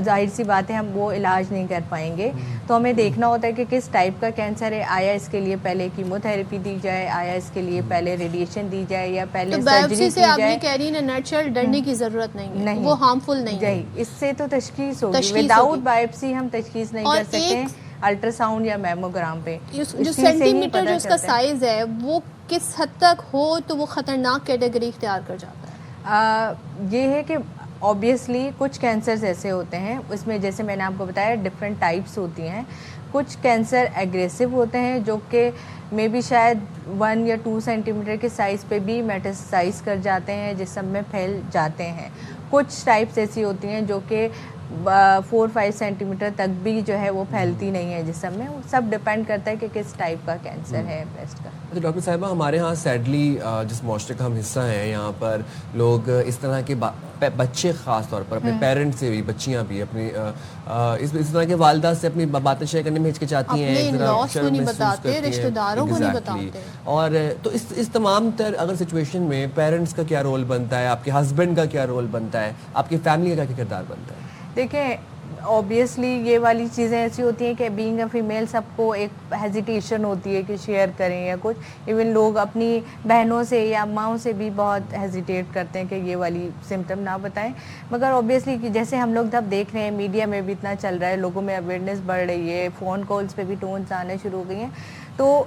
ظاہر سی بات ہے ہم وہ علاج نہیں کر پائیں گے. تو ہمیں دیکھنا ہوتا ہے کہ کس ٹائپ کا کینسر ہے, آیا اس کے لیے پہلے کیمو تھراپی دی جائے, آیا اس کے لیے پہلے ریڈیشن دی جائے, یا پہلے سرجری کی جائے. آپ یہ کہہ رہی ہیں نیچرل ڈرنے کی ضرورت نہیں ہے, وہ ہارمفل نہیں ہے. اس سے تو تشخیص ہوگی, وداؤٹ بایوپسی ہم تشخیص نہیں کر سکتے الٹرا ساؤنڈ یا میموگرام پہ. جو سینٹی میٹر جو اس کا سائز ہے وہ کس حد تک ہو تو وہ خطرناک کیٹیگری اختیار کر جاتا ہے؟ یہ ہے کہ اوبیسلی کچھ کینسرز ایسے ہوتے ہیں, اس میں جیسے میں نے آپ کو بتایا ڈفرینٹ ٹائپس ہوتی ہیں. کچھ کینسر ایگریسو ہوتے ہیں جو کہ میں بھی شاید 1 یا 2 سینٹی میٹر کے سائز پہ بھی میٹاسائز کر جاتے ہیں, جسم میں پھیل جاتے ہیں. کچھ ٹائپس ایسی ہوتی ہیں جو کہ 4-5 سینٹی میٹر تک بھی جو ہے وہ پھیلتی نہیں ہے جسم میں. وہ سب ڈپینڈ کرتا ہے کہ کس ٹائپ کا کینسر ہے بریسٹ کا. تو ڈاکٹر صاحبہ, ہمارے ہاں سیڈلی جس معاشرے کا ہم حصہ ہیں, یہاں پر لوگ اس طرح کے بچے خاص طور پر اپنے پیرنٹ سے بھی, بچیاں بھی اپنی اس طرح کے والدہ سے اپنی باتیں شیئر کرنے میں ہچکچاتی ہیں, نہیں بتاتے, رشتہ داروں کو نہیں بتاتے. اور تو اس تمام تر اگر سچویشن میں پیرنٹس کا کیا رول بنتا ہے, آپ کے ہسبینڈ کا کیا رول بنتا ہے, آپ کی فیملی کا کیا کردار بنتا ہے؟ دیکھیں اوبیسلی یہ والی چیزیں ایسی ہوتی ہیں کہ بینگ اے فیمیل سب کو ایک ہیزیٹیشن ہوتی ہے کہ شیئر کریں یا کچھ. ایون لوگ اپنی بہنوں سے یا اماؤں سے بھی بہت ہیزیٹیٹ کرتے ہیں کہ یہ والی سمٹم نہ بتائیں. مگر اوبیسلی جیسے ہم لوگ جب دیکھ رہے ہیں میڈیا میں بھی اتنا چل رہا ہے, لوگوں میں اویئرنیس بڑھ رہی ہے, فون کالز پہ بھی ٹونز آنے شروع ہو گئی ہیں, تو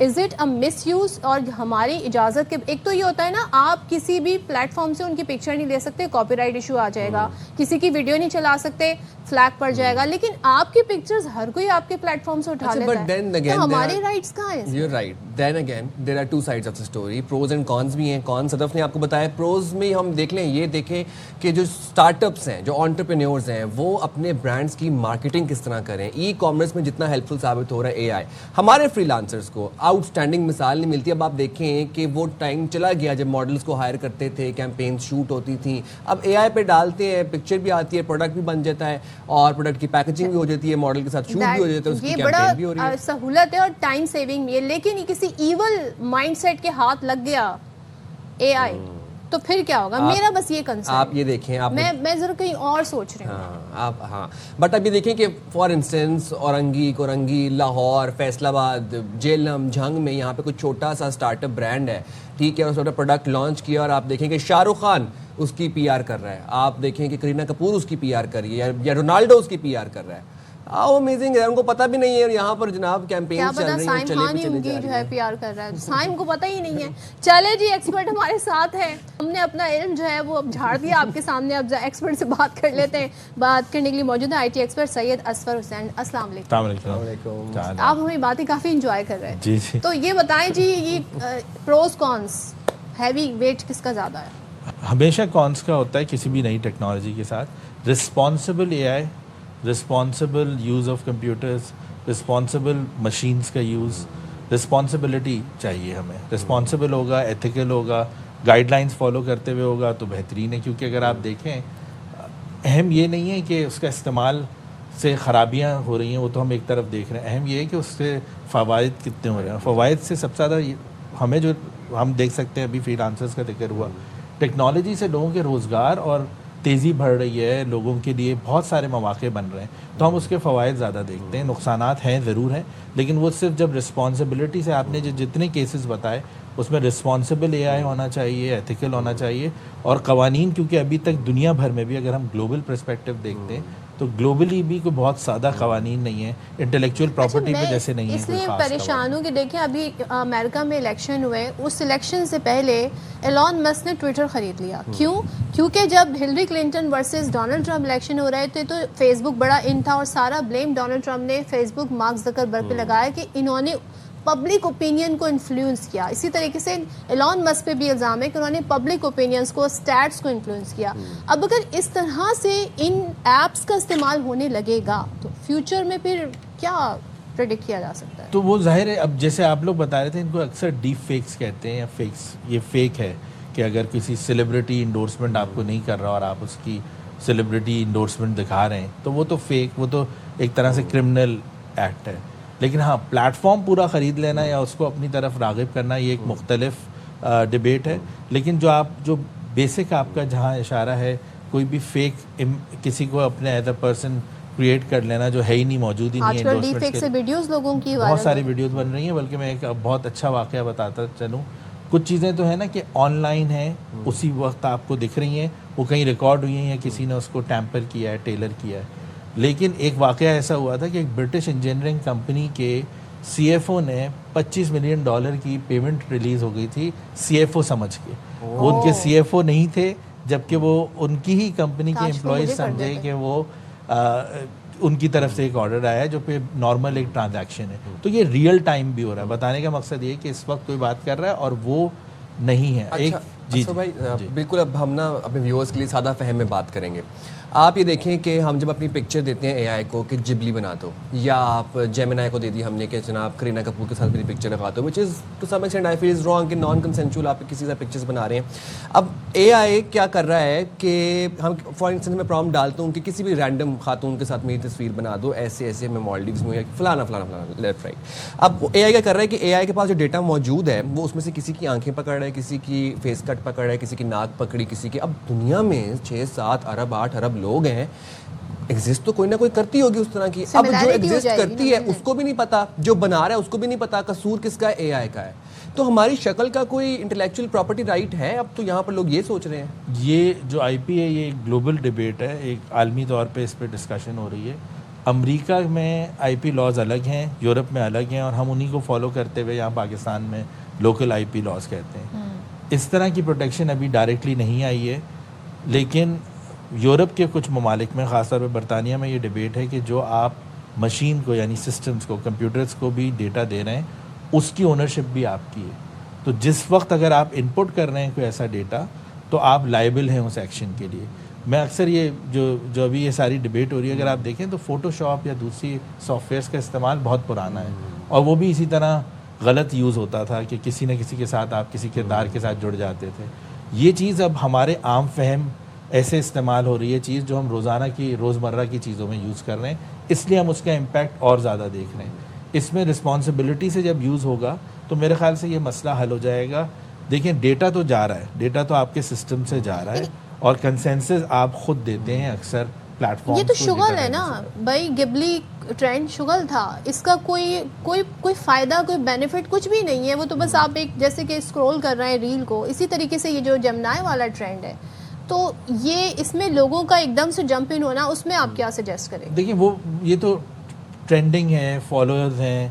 is it a miss use اور ہماری اجازت کے ایک تو یہ ہوتا ہے نا آپ کسی بھی پلیٹ فارم سے ان کی پکچر نہیں لے سکتے, کاپی رائٹ ایشو آ جائے گا, کسی کی ویڈیو نہیں چلا سکتے, فلیگ پڑ جائے گا, لیکن آپ کی پکچرز ہر کوئی آپ کے پلیٹ فارم سے اٹھا لیتا ہے, تو ہمارے رائٹس کہاں ہیں؟ You're right. Then again, there are two sides of the story. Pros and cons بھی ہیں. Cons صدف نے آپ کو بتایا. Pros میں ہم دیکھ لیں, یہ دیکھیں کہ جو اسٹارٹ اپس ہیں, جو انٹرپرینیورز ہیں, وہ اپنے برانڈس کی مارکیٹنگ کس طرح کریں. ای کامرس میں جتنا ہیلپ فل ثابت ہو رہا ہے اے آئی, ہمارے فری لانسرس کو آؤٹ اسٹینڈنگ مثال نہیں ملتی. اب آپ دیکھیں کہ وہ ٹائم چلا گیا جب ماڈلس کو ہائر کرتے تھے, کیمپینز شوٹ ہوتی تھیں. اب اے آئی پہ ڈالتے ہیں, پکچر بھی آتی ہے, پروڈکٹ بھی بن جاتا ہے, اور پروڈکٹ کی پیکیجنگ بھی ہو جاتی ہے, ماڈل کے ساتھ شوٹ بھی ہو جاتا ہے, اس کی کیمپین بھی ہو رہی ہے. یہ بڑا سہولت ہے اور ٹائم سیونگ بھی ہے, لیکن کسی ایول مائنڈ سیٹ کے ہاتھ لگ گیا اے آئی تو پھر کیا ہوگا؟ میرا بس یہ کنسرن. آپ یہ دیکھیں, میں ذرا کہیں اور سوچ رہی ہوں. ہاں بٹ اب یہ دیکھیں کہ فار انسٹنس اورنگی, لاہور, فیصل آباد, جیلم, جھنگ میں یہاں پہ کوئی چھوٹا سا اسٹارٹ اپ برانڈ ہے, ٹھیک ہے, اور اس نے پروڈکٹ لانچ کیا, اور آپ دیکھیں کہ شاہ رخ خان اس کی پی آر کر رہا ہے, آپ دیکھیں کہ کرینہ کپور اس کی پی آر کر رہی ہے, یا رونالڈو اس کی پی آر کر رہا ہے. ہاؤ امیزنگ ہے, ان کو پتہ بھی نہیں ہے, اور یہاں پر جناب کیمپین چل رہی ہے, چلے بھی چلے جا رہی ہے. پی آر کر رہا ہے, سائم کو پتہ ہی نہیں ہے. چلے جی, ایکسپرٹ ہمارے ساتھ ہے, ہم نے اپنا علم جو ہے وہ اب جھاڑ دیا آپ کے سامنے. اب ایکسپرٹ سے بات کر لیتے ہیں. بات کرنے کے لیے موجود ہے آئی ٹی ایکسپرٹ سید اسفر حسین. السلام علیکم. آپ ہمیں باتیں کافی انجوائے کر رہے ہیں. جی جی, تو یہ بتائیں جی, یہ پروز کونس, ہیوی ویٹ کس کا زیادہ ہے؟ ہمیشہ کونس کا ہوتا ہے کسی بھی نئی ٹیکنالوجی کے ساتھ. Responsible a I, responsible use of computers, responsible machines کا یوز, رسپانسبلٹی چاہیے ہمیں. رسپانسبل ہوگا, ایتھیکل ہوگا, گائیڈ لائنس فالو کرتے ہوئے ہوگا تو بہترین ہے. کیونکہ اگر آپ دیکھیں, اہم یہ نہیں ہے کہ اس کا استعمال سے خرابیاں ہو رہی ہیں, وہ تو ہم ایک طرف دیکھ رہے ہیں. اہم یہ ہے کہ اس سے فوائد کتنے ہو رہے ہیں. فوائد سے سب سے زیادہ ہمیں جو ہم دیکھ سکتے ہیں, ابھی فری لانسرز کا ذکر ہوا, ٹیکنالوجی سے لوگوں کے روزگار اور تیزی بڑھ رہی ہے, لوگوں کے لیے بہت سارے مواقع بن رہے ہیں, تو ہم اس کے فوائد زیادہ دیکھتے ہیں. نقصانات ہیں ضرور ہیں, لیکن وہ صرف جب رسپانسبلٹی سے, آپ نے جتنے کیسز بتائے اس میں رسپانسبل اے آئی ہونا چاہیے, ایتھیکل ہونا چاہیے, اور قوانین, کیونکہ ابھی تک دنیا بھر میں بھی اگر ہم گلوبل پرسپیکٹو دیکھتے ہیں تو گلوبلی بھی کوئی بہت سادہ قوانین نہیں ہیں, انٹلیکچوئل پراپرٹی پہ جیسے نہیں ہیں. اس لیے پریشان ہوں کہ دیکھیں ابھی امریکہ میں الیکشن ہوئے, اس الیکشن سے پہلے ایلون مسک نے ٹویٹر خرید لیا. کیوں؟ کیونکہ جب Hillary Clinton versus Donald Trump election ہو رہے تھے تو فیس بک بڑا ان تھا, اور سارا بلیم ڈونلڈ ٹرمپ نے فیس بک مارک زکربرگ پہ لگایا کہ انہوں نے پبلک اوپینین کو انفلوئنس کیا. اسی طریقے سے ایلون مسک پہ بھی الزام ہے کہ انہوں نے پبلک اوپینینس کو, اسٹیٹس کو انفلوئنس کیا. اب اگر اس طرح سے ان ایپس کا استعمال ہونے لگے گا تو فیوچر میں پھر کیا پریڈکٹ کیا جا سکتا ہے؟ تو وہ ظاہر ہے, اب جیسے آپ لوگ بتا رہے تھے, ان کو اکثر ڈیپ فیکس کہتے ہیں, یا فیکس, یہ فیک ہے کہ اگر کسی سیلیبریٹی انڈورسمنٹ آپ کو نہیں کر رہا اور آپ اس کی سیلیبریٹی انڈورسمنٹ دکھا رہے ہیں تو وہ تو فیک, وہ تو ایک طرح سے کرمنل ایکٹ ہے. لیکن ہاں, پلیٹ فارم پورا خرید لینا یا اس کو اپنی طرف راغب کرنا, یہ ایک مختلف ڈیبیٹ ہے. لیکن جو بیسک آپ کا جہاں اشارہ ہے, کوئی بھی فیک کسی کو اپنے ایز اے پرسن کریٹ کر لینا جو ہے ہی نہیں, موجود ہی نہیں ہے. آج کل ڈیپ فیک سے ویڈیوز لوگوں کی بہت ساری ویڈیوز بن رہی ہیں. بلکہ میں ایک بہت اچھا واقعہ بتاتا چلوں. کچھ چیزیں تو ہے نا کہ آن لائن ہیں, اسی وقت آپ کو دکھ رہی ہیں, وہ کہیں ریکارڈ ہوئی ہیں یا کسی نے اس کو ٹیمپر کیا ہے, ٹیلر کیا ہے. لیکن ایک واقعہ ایسا ہوا تھا کہ ایک برٹش انجینئرنگ کمپنی کے سی ایف او نے $25 ملین کی پیمنٹ ریلیز ہو گئی تھی سی ایف او سمجھ کے. وہ ان کے سی ایف او نہیں تھے, جبکہ وہ ان کی ہی کمپنی کے امپلائیز سمجھے کہ وہ ان کی طرف سے ایک آرڈر آیا ہے جو کہ نارمل ایک ٹرانزیکشن ہے. تو یہ ریئل ٹائم بھی ہو رہا ہے. بتانے کا مقصد یہ کہ اس وقت کوئی بات کر رہا ہے اور وہ نہیں ہے. ایک جی بھائی بالکل. اب ہم نا اپنے ویورز کے لیے سادہ فہم میں بات کریں گے. آپ یہ دیکھیں کہ ہم جب اپنی پکچر دیتے ہیں اے آئی کو کہ جبلی بنا دو, یا آپ جیمنائی کو دے دی ہم نے کہ جناب کرینہ کپور کے ساتھ میری پکچر لگا دو, which is to some extent I feel is wrong کہ نان کنسینشول آپ کسی سے پکچرز بنا رہے ہیں. اب اے آئی کیا کر رہا ہے کہ ہم فار انسٹنس میں پرومپٹ ڈالتا ہوں کہ کسی بھی رینڈم خاتون کے ساتھ میری تصویر بنا دو, ایسے ایسے میں مالڈیوز میں, فلانا فلانا فلانا لیفٹ رائٹ. اب اے آئی کیا کر رہا ہے کہ اے آئی کے پاس جو ڈیٹا موجود ہے وہ اس میں سے کسی کی آنکھیں پکڑ رہا ہے, کسی کی فیس کٹ پکڑ رہا ہے, کسی کی ناک پکڑی, کسی کی. اب دنیا میں 6-7 ارب 8 ارب لوگ ہیں, ایگزسٹ تو کوئی نہ کوئی کرتی ہوگی اس طرح کی. اب جو ایگزسٹ کرتی ہے اس کو بھی نہیں پتا, جو بنا رہا ہے اس کو بھی نہیں پتا, قصور کس کا ہے, اے آئی کا ہے. تو ہماری شکل کا کوئی انٹلیکچوئل پراپرٹی رائٹ ہے؟ اب تو یہاں پر لوگ یہ سوچ رہے ہیں. یہ جو آئی پی ہے یہ ایک گلوبل ڈیبیٹ ہے, ایک عالمی طور پہ اس پہ ڈسکشن ہو رہی ہے. امریکہ میں آئی پی لاز الگ ہیں, یورپ میں الگ ہیں, اور ہم انہی کو فالو کرتے ہوئے یہاں پاکستان میں لوکل آئی پی لاز کہتے ہیں. اس طرح کی پروٹیکشن ابھی ڈائریکٹلی نہیں آئی ہے, لیکن یورپ کے کچھ ممالک میں, خاص طور پہ برطانیہ میں, یہ ڈیبیٹ ہے کہ جو آپ مشین کو یعنی سسٹمز کو, کمپیوٹرز کو بھی ڈیٹا دے رہے ہیں, اس کی اونرشپ بھی آپ کی ہے. تو جس وقت اگر آپ ان پٹ کر رہے ہیں کوئی ایسا ڈیٹا, تو آپ لائبل ہیں اس ایکشن کے لیے. میں اکثر یہ جو ابھی یہ ساری ڈیبیٹ ہو رہی ہے, اگر آپ دیکھیں تو فوٹو شاپ یا دوسری سافٹ ویئرس کا استعمال بہت پرانا ہے, اور وہ بھی اسی طرح غلط یوز ہوتا تھا کہ کسی نہ کسی کے ساتھ آپ کسی کردار کے ساتھ جڑ جاتے تھے. یہ چیز اب ہمارے عام فہم ایسے استعمال ہو رہی ہے چیز جو ہم روزانہ کی روزمرہ کی چیزوں میں یوز کر رہے ہیں, اس لیے ہم اس کا امپیکٹ اور زیادہ دیکھ رہے ہیں. اس میں رسپانسبلٹی سے جب یوز ہوگا تو میرے خیال سے یہ مسئلہ حل ہو جائے گا. دیکھیں ڈیٹا تو جا رہا ہے, ڈیٹا تو آپ کے سسٹم سے جا رہا ہے, اور کنسنسس آپ خود دیتے ہیں اکثر پلیٹ فارم. یہ تو شغل ہے نا بھائی, گبلی ٹرینڈ شغل تھا, اس کا کوئی فائدہ, کوئی بینیفٹ کچھ بھی نہیں ہے. وہ تو بس آپ ایک جیسے کہ اسکرول کر رہے ہیں ریل کو, اسی طریقے سے یہ جو جمنائے والا ٹرینڈ ہے, تو یہ اس میں لوگوں کا ایک دم سے جمپ ان ہونا, اس میں آپ کیا سجیسٹ کریں؟ دیکھیں یہ تو ٹرینڈنگ ہے, فالوورز ہیں,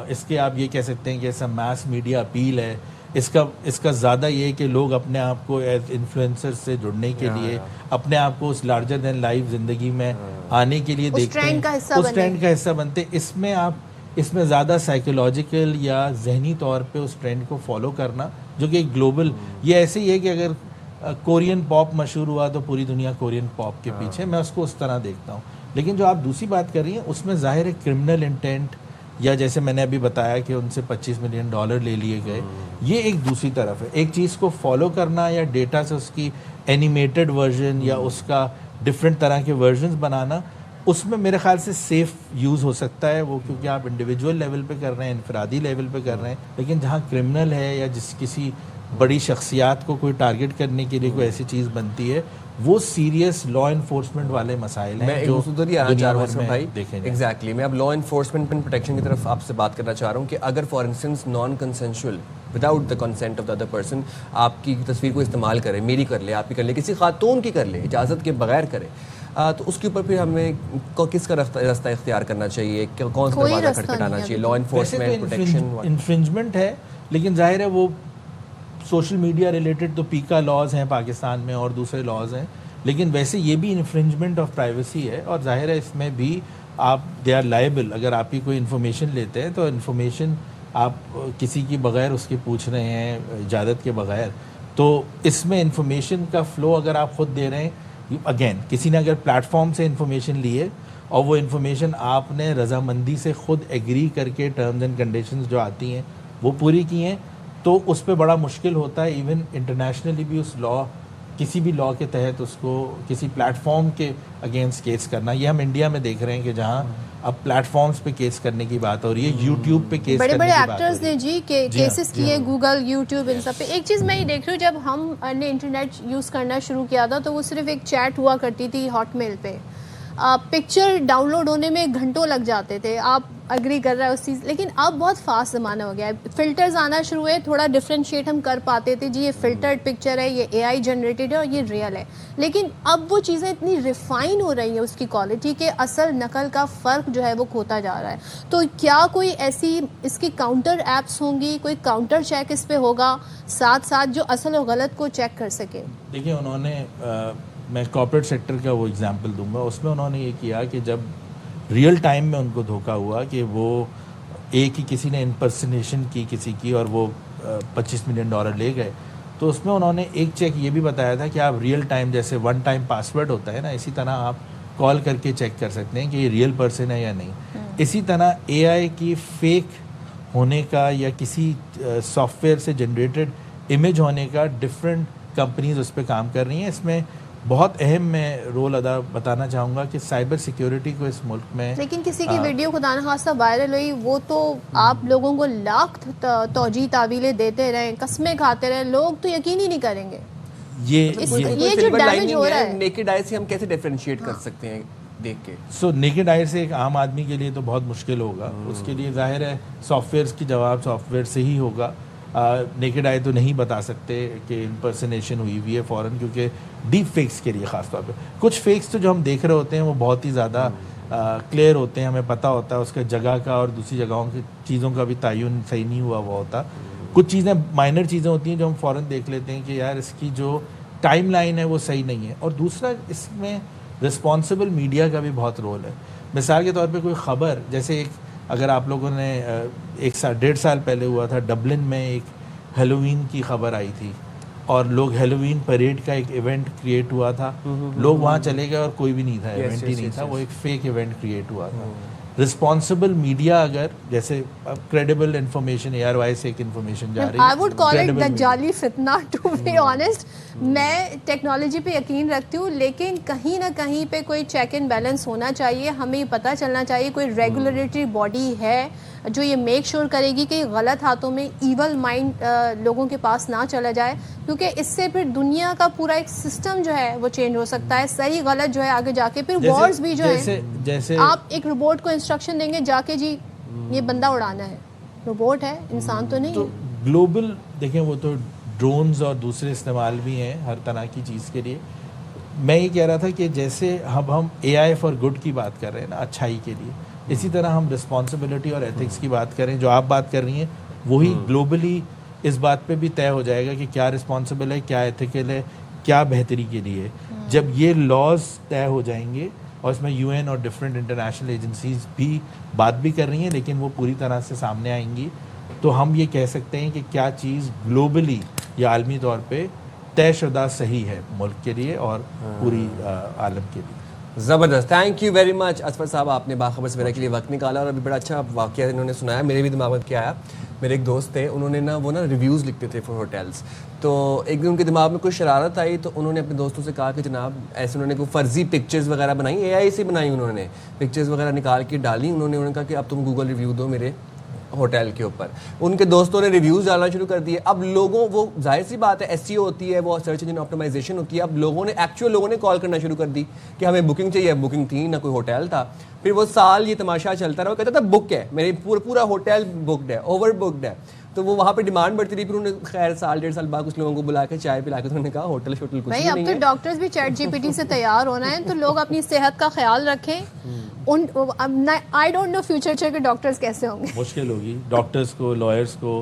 اس کے آپ یہ کہہ سکتے ہیں کہ ایسا میس میڈیا اپیل ہے. اس کا زیادہ یہ ہے کہ لوگ اپنے آپ کو ایز انفلوئنسر سے جڑنے کے لیے, اپنے آپ کو اس لارجر دین لائف زندگی میں آنے کے لیے دیکھتے ہیں, اس ٹرینڈ کا حصہ بنتے. اس میں زیادہ سائیکولوجیکل یا ذہنی طور پہ اس ٹرینڈ کو فالو کرنا, جو کہ گلوبل, یہ ایسے ہی ہے کہ اگر کورین پاپ مشہور ہوا تو پوری دنیا کورین پاپ کے پیچھے, میں اس کو اس طرح دیکھتا ہوں. لیکن جو آپ دوسری بات کر رہی ہیں, اس میں ظاہر ہے کرمنل انٹینٹ, یا جیسے میں نے ابھی بتایا کہ ان سے $25 ملین لے لیے گئے, یہ ایک دوسری طرف ہے. ایک چیز کو فالو کرنا یا ڈیٹا سے اس کی اینیمیٹڈ ورژن یا اس کا ڈفرینٹ طرح کے ورژنز بنانا, اس میں میرے خیال سے سیف یوز ہو سکتا ہے وہ, کیونکہ آپ انڈیویجول لیول پہ کر رہے ہیں, انفرادی لیول پہ کر رہے ہیں. لیکن جہاں کرمنل ہے یا کسی بڑی شخصیات کو کوئی ٹارگٹ کرنے کے لیے کوئی ایسی چیز بنتی ہے, وہ سیریس لا انفورسمنٹ والے مسائل ہیں جو دنیا بھر میں دیکھیں گے. ایگزیکٹلی, میں اب لا انفورسمنٹ اینڈ پروٹیکشن کی طرف آپ سے بات کرنا چاہ رہا ہوں کہ اگر for instance non consensual without the consent of the other person آپ کی تصویر کو استعمال کرے, میری کر لے, آپ کی کر لے, کسی خاتون کی کر لے, اجازت کے بغیر کرے, تو اس کے اوپر پھر ہمیں کس کا راستہ اختیار کرنا چاہیے, کون سا دروازہ کھٹکھٹانا چاہیے؟ لا انفورسمنٹ پروٹیکشن انفرنجمنٹ ہے, لیکن ظاہر ہے وہ سوشل میڈیا ریلیٹڈ تو پیکا لاز ہیں پاکستان میں اور دوسرے لاز ہیں, لیکن ویسے یہ بھی انفرنجمنٹ آف پرائیویسی ہے. اور ظاہر ہے اس میں بھی آپ دے آر لائبل, اگر آپ کی کوئی انفارمیشن لیتے ہیں تو انفارمیشن آپ کسی کی بغیر اس کے پوچھ رہے ہیں, اجازت کے بغیر, تو اس میں انفارمیشن کا فلو اگر آپ خود دے رہے ہیں, اگین کسی نے اگر پلیٹ فارم سے انفارمیشن لی ہے اور وہ انفارمیشن آپ نے رضامندی سے خود ایگری کر کے ٹرمز اینڈ کنڈیشنز جو آتی ہیں وہ پوری کی ہیں, تو اس پہ بڑا مشکل ہوتا ہے ایون انٹرنیشنلی بھی اس لا, کسی بھی لا کے تحت اس کو کسی پلیٹ فارم کے اگینسٹ کیس کرنا. یہ ہم انڈیا میں دیکھ رہے ہیں کہ جہاں اب پلیٹ فارمز پہ کیس کرنے کی بات ہو رہی ہے, یوٹیوب پہ کیس کرنے کی بات ہو رہی ہے. بڑے ایکٹرز نے جی کیسز کیے, گوگل, یوٹیوب, ان سب پہ. ایک چیز میں یہ دیکھ رہی ہوں, جب ہم نے انٹرنیٹ یوز کرنا شروع کیا تھا تو وہ صرف ایک چیٹ ہوا کرتی تھی ہاٹ میل پہ, پکچر ڈاؤن لوڈ ہونے میں گھنٹوں لگ جاتے تھے, آپ اگری کر رہا ہے اس چیز. لیکن اب بہت فاسٹ زمانہ ہو گیا ہے, فلٹرز آنا شروع ہوئے, تھوڑا ڈفرینشیٹ ہم کر پاتے تھے, جی یہ فلٹرڈ پکچر ہے, یہ اے آئی جنریٹڈ ہے اور یہ ریئل ہے. لیکن اب وہ چیزیں اتنی ریفائن ہو رہی ہیں اس کی کوالٹی کے اصل نقل کا فرق جو ہے وہ کھوتا جا رہا ہے. تو کیا کوئی ایسی اس کی کاؤنٹر ایپس ہوں گی, کوئی کاؤنٹر چیک اس پہ ہوگا ساتھ ساتھ جو اصل و غلط کو چیک کر سکے؟ دیکھیں انہوں نے, میں کارپوریٹ سیکٹر کا وہ اگزامپل دوں گا, اس میں انہوں نے یہ کیا کہ جب ریئل ٹائم میں ان کو دھوکہ ہوا کہ وہ ایک ہی کسی نے امپرسنیشن کی کسی کی اور وہ $25 ملین لے گئے, تو اس میں انہوں نے ایک چیک یہ بھی بتایا تھا کہ آپ ریئل ٹائم, جیسے ون ٹائم پاسورڈ ہوتا ہے نا, اسی طرح آپ کال کر کے چیک کر سکتے ہیں کہ یہ ریئل پرسن ہے یا نہیں. اسی طرح اے آئی کی فیک ہونے کا یا کسی سافٹ ویئر سے جنریٹڈ امیج ہونے کا ڈفرینٹ کمپنیز اس پہ کام کر رہی ہیں. اس میں بہت اہم میں رول ادا بتانا چاہوں گا کہ سائبر سیکیورٹی کو اس ملک میں, لیکن کسی کی ویڈیو خدا نخواستہ وائرل ہوئی, وہ تو آپ لوگوں کو لاکھ توجیہ تعویلیں دیتے رہیں, قسمیں کھاتے رہیں, لوگ تو یقین ہی نہیں کریں گے. یہ جو ڈیمیج ہو رہا ہے نیکڈ آئی سے ہم کیسے ڈیفرینشیٹ کر سکتے ہیں دیکھ کے؟ سو نیکڈ آئی سے ایک عام آدمی کے لیے تو بہت مشکل ہوگا. اس کے لیے ظاہر ہے سافٹ ویئرس کی جواب سافٹ ویئر سے ہی ہوگا. نیکڈ آئی تو نہیں بتا سکتے کہ امپرسنیشن ہوئی ہوئی ہے فوراً, کیونکہ ڈیپ فیکس کے لیے خاص طور پہ کچھ فیکس تو جو ہم دیکھ رہے ہوتے ہیں وہ بہت ہی زیادہ کلیئر ہوتے ہیں, ہمیں پتہ ہوتا ہے اس کا جگہ کا اور دوسری جگہوں کی چیزوں کا بھی تعین صحیح نہیں ہوا ہوتا. کچھ چیزیں مائنر چیزیں ہوتی ہیں جو ہم فوراً دیکھ لیتے ہیں کہ یار اس کی جو ٹائم لائن ہے وہ صحیح نہیں ہے. اور دوسرا اس میں رسپانسبل میڈیا کا بھی بہت رول ہے. مثال کے طور پہ کوئی خبر, جیسے ایک اگر آپ لوگوں نے 1.5 سال پہلے ہوا تھا ڈبلن میں ایک ہیلووین کی خبر آئی تھی اور لوگ ہیلووین پریڈ کا ایک ایونٹ کریٹ ہوا تھا, لوگ وہاں چلے گئے اور کوئی بھی نہیں تھا, ایونٹ ہی نہیں تھا, وہ ایک فیک ایونٹ کریٹ ہوا تھا. رسپانسبل میڈیا اگر جیسے کریڈیبل انفارمیشن ایئر وائز سے ایک انفارمیشن جا رہی ہے, I would call it دجالی فتنہ to be honest. میں ٹیکنالوجی پہ یقین رکھتی ہوں لیکن کہیں نہ کہیں پہ کوئی چیک اینڈ بیلنس ہونا چاہیے. ہمیں پتہ چلنا چاہیے کوئی ریگولیٹری باڈی ہے جو یہ میک شور کرے گی کہ غلط ہاتھوں میں ایول مائنڈ لوگوں کے پاس نہ چلا جائے, کیونکہ اس سے پھر دنیا کا پورا ایک سسٹم جو ہے وہ چینج ہو سکتا ہے. صحیح غلط جو ہے آگے جا کے پھر وارز بھی جو ہے, جیسے آپ ایک روبوٹ کو انسٹرکشن دیں گے جا کے جی یہ بندہ اڑانا ہے, روبوٹ ہے, انسان تو نہیں. تو گلوبل دیکھیں وہ تو ڈرونز اور دوسرے استعمال بھی ہیں ہر طرح کی چیز کے لیے. میں یہ کہہ رہا تھا کہ جیسے ہم اے آئی فار گڈ کی بات کر رہے ہیں نا, اچھائی کے لیے, اسی طرح ہم رسپانسبلٹی اور ایتھکس کی بات کریں, جو آپ بات کر رہی ہیں وہی گلوبلی اس بات پہ بھی طے ہو جائے گا کہ کیا رسپانسبل ہے, کیا ایتھیکل ہے, کیا بہتری کے لیے. جب یہ لاز طے ہو جائیں گے, اور اس میں یو این اور ڈفرینٹ انٹرنیشنل ایجنسیز بھی بات بھی کر رہی ہیں لیکن وہ پوری طرح سے سامنے آئیں گی, تو ہم یہ کہہ سکتے ہیں کہ کیا چیز گلوبلی یا عالمی طور پہ طے شدہ صحیح ہے ملک کے لیے اور پوری عالم کے لیے. زبردست, thank you very much Asfar صاحب, آپ نے باخبر سویرا کے لیے وقت نکالا اور ابھی بڑا اچھا واقعہ انہوں نے سنایا. میرے بھی دماغ میں کیا آیا, میرے ایک دوست تھے, انہوں نے وہ ریویوز لکھتے تھے فار ہوٹلس, تو ایک دن ان کے دماغ میں کوئی شرارت آئی تو انہوں نے اپنے دوستوں سے کہا کہ جناب ایسے انہوں نے کوئی فرضی پکچرز وغیرہ بنائی, اے آئی سے بنائی, انہوں نے پکچرز وغیرہ نکال کے ڈالی. انہوں نے کہا کہ اب تم گوگل ریویو دو میرے ہوٹل کے اوپر. ان کے دوستوں نے ریویوز ڈالنا شروع کر دیے. اب لوگوں, وہ ظاہر سی بات ہے ایس سی او ہوتی ہے, وہ سرچ انجن آپٹیمائزیشن ہوتی ہے, اب لوگوں نے کال کرنا شروع کر دی کہ ہمیں بکنگ چاہیے. بکنگ تھی نہ کوئی ہوٹل تھا. پھر وہ سال یہ تماشا چلتا رہا, وہ کہتا تھا بک ہے, میرے پورا ہوٹل بکڈ ہے, اوور بکڈ ہے. تو وہ وہاں پہ ڈیمانڈ بڑھتی رہی. پھر انہوں نے خیر 1.5 سال بعد کچھ لوگوں کو بلا کے چائے پلا کے انہوں نے کہا ہوٹل شوٹل کچھ نہیں ہے. اب تو ڈاکٹرز بھی چیٹ جی پی ٹی سے تیار ہونا ہے, تو لوگ اپنی صحت کا خیال رکھیں. آئی ڈونٹ نو فیوچر کے ڈاکٹرز کیسے ہوں گے. مشکل ہوگی ڈاکٹرز کو, لائرز کو,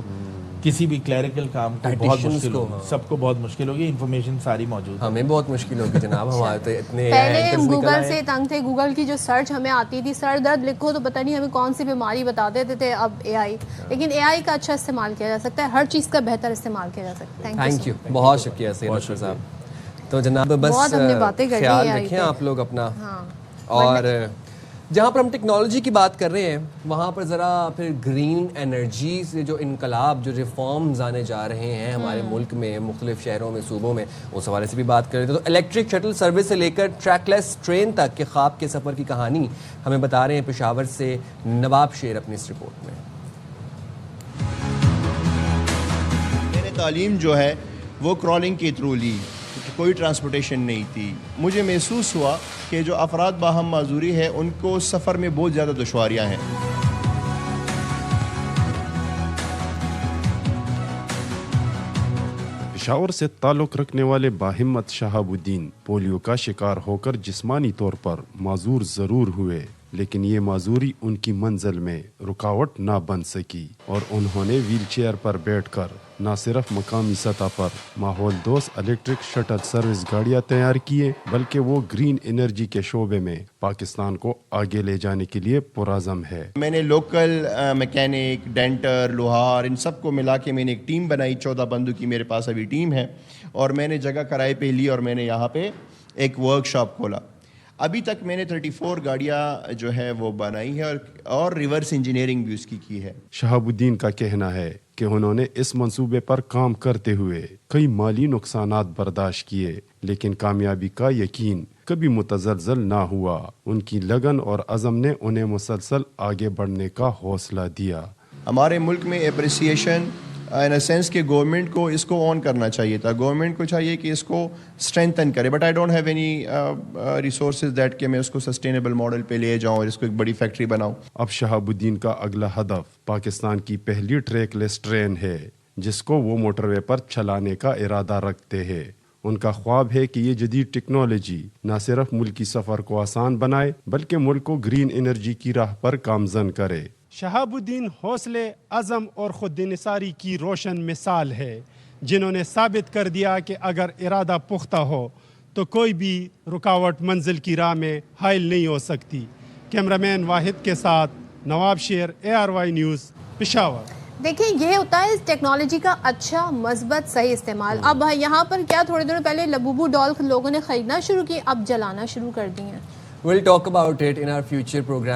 کسی بھی کلیریکل کام کو بہت مشکل ہوگی, سب کو بہت مشکل ہوگی. انفارمیشن ساری موجود ہے, ہمیں بہت مشکل ہوگی جناب. ہمارے تو اتنے پہلے ہم گوگل سے تنگ تھے, گوگل کی جو سرچ ہمیں آتی تھی, سر درد لکھو تو پتہ نہیں ہمیں کون سی بیماری بتا دیتے تھے. اب اے آئی, لیکن اے آئی کا اچھا استعمال کیا جا سکتا ہے, ہر چیز کا بہتر استعمال کیا جا سکتا ہے. تھینک یو, بہت شکریہ سید اشرف صاحب. تو جناب بس خیال رکھیں آپ لوگ اپنا, اور جہاں پر ہم ٹیکنالوجی کی بات کر رہے ہیں وہاں پر ذرا پھر گرین انرجی سے جو انقلاب, جو ریفارمز آنے جا رہے ہیں ہمارے ملک میں, مختلف شہروں میں, صوبوں میں, اس حوالے سے بھی بات کر رہے تھے. تو الیکٹرک شٹل سروس سے لے کر ٹریک لیس ٹرین تک کے خواب کے سفر کی کہانی ہمیں بتا رہے ہیں پشاور سے نواب شیر اپنی اس رپورٹ میں. میں نے تعلیم جو ہے وہ کرالنگ کے تھرو لی, کوئی ٹرانسپورٹیشن نہیں تھی. مجھے محسوس ہوا کہ جو افراد باہم معذوری ہے ان کو سفر میں بہت زیادہ دشواریاں ہیں. پشاور سے تعلق رکھنے والے باہمت شہاب الدین پولیو کا شکار ہو کر جسمانی طور پر معذور ضرور ہوئے, لیکن یہ معذوری ان کی منزل میں رکاوٹ نہ بن سکی اور انہوں نے ویل چیئر پر بیٹھ کر نہ صرف مقامی سطح پر ماحول دوست الیکٹرک شٹل سروس گاڑیاں تیار کیے, بلکہ وہ گرین انرجی کے شعبے میں پاکستان کو آگے لے جانے کے لیے پرعزم ہے. میں نے لوکل میکینک, ڈینٹر, لوہار, ان سب کو ملا کے میں نے ایک ٹیم بنائی. 14 بندوں کی میرے پاس ابھی ٹیم ہے, اور میں نے جگہ کرائے پہ لی اور میں نے یہاں پہ ایک ورک شاپ کھولا. ابھی تک میں نے 34 گاڑیاں جو ہے وہ بنائی ہے, اور ریورس انجینئرنگ بھی اس کی ہے. شہاب الدین کا کہنا ہے کہ انہوں نے اس منصوبے پر کام کرتے ہوئے کئی مالی نقصانات برداشت کیے, لیکن کامیابی کا یقین کبھی متزلزل نہ ہوا. ان کی لگن اور عزم نے انہیں مسلسل آگے بڑھنے کا حوصلہ دیا. ہمارے ملک میں اپریسیشن ان اے سینس کہ گورنمنٹ کو اس کو آن کرنا چاہیے تھا. گورنمنٹ کو چاہیے کہ اس کو اسٹرینتھن کرے, but I don't have any resources that کہ میں اس کو سسٹینیبل ماڈل پہ لے جاؤں اور اس کو ایک بڑی فیکٹری بناؤں. اب شہاب الدین کا اگلا ہدف پاکستان کی پہلی ٹریک لیس ٹرین ہے, جس کو وہ موٹر وے پر چلانے کا ارادہ رکھتے ہیں. ان کا خواب ہے کہ یہ جدید ٹیکنالوجی نہ صرف ملکی سفر کو آسان بنائے بلکہ ملک کو گرین انرجی کی راہ پر گامزن کرے۔ شہاب الدین حوصلے، عزم اور خود انحصاری کی روشن مثال ہے، جنہوں نے ثابت کر دیا کہ اگر ارادہ پختہ ہو تو کوئی بھی رکاوٹ منزل کی راہ میں حائل نہیں ہو سکتی۔ کیمرامین واحد کے ساتھ نواب شیر، ARY نیوز، پشاور۔ دیکھیں یہ ہوتا ہے اس ٹیکنالوجی کا اچھا مثبت صحیح استعمال۔ اب یہاں پر کیا تھوڑے دنوں پہلے لبوبو ڈال لوگوں نے خریدنا شروع کی، اب جلانا شروع کر دی ہیں۔ We'll talk about it in our future program.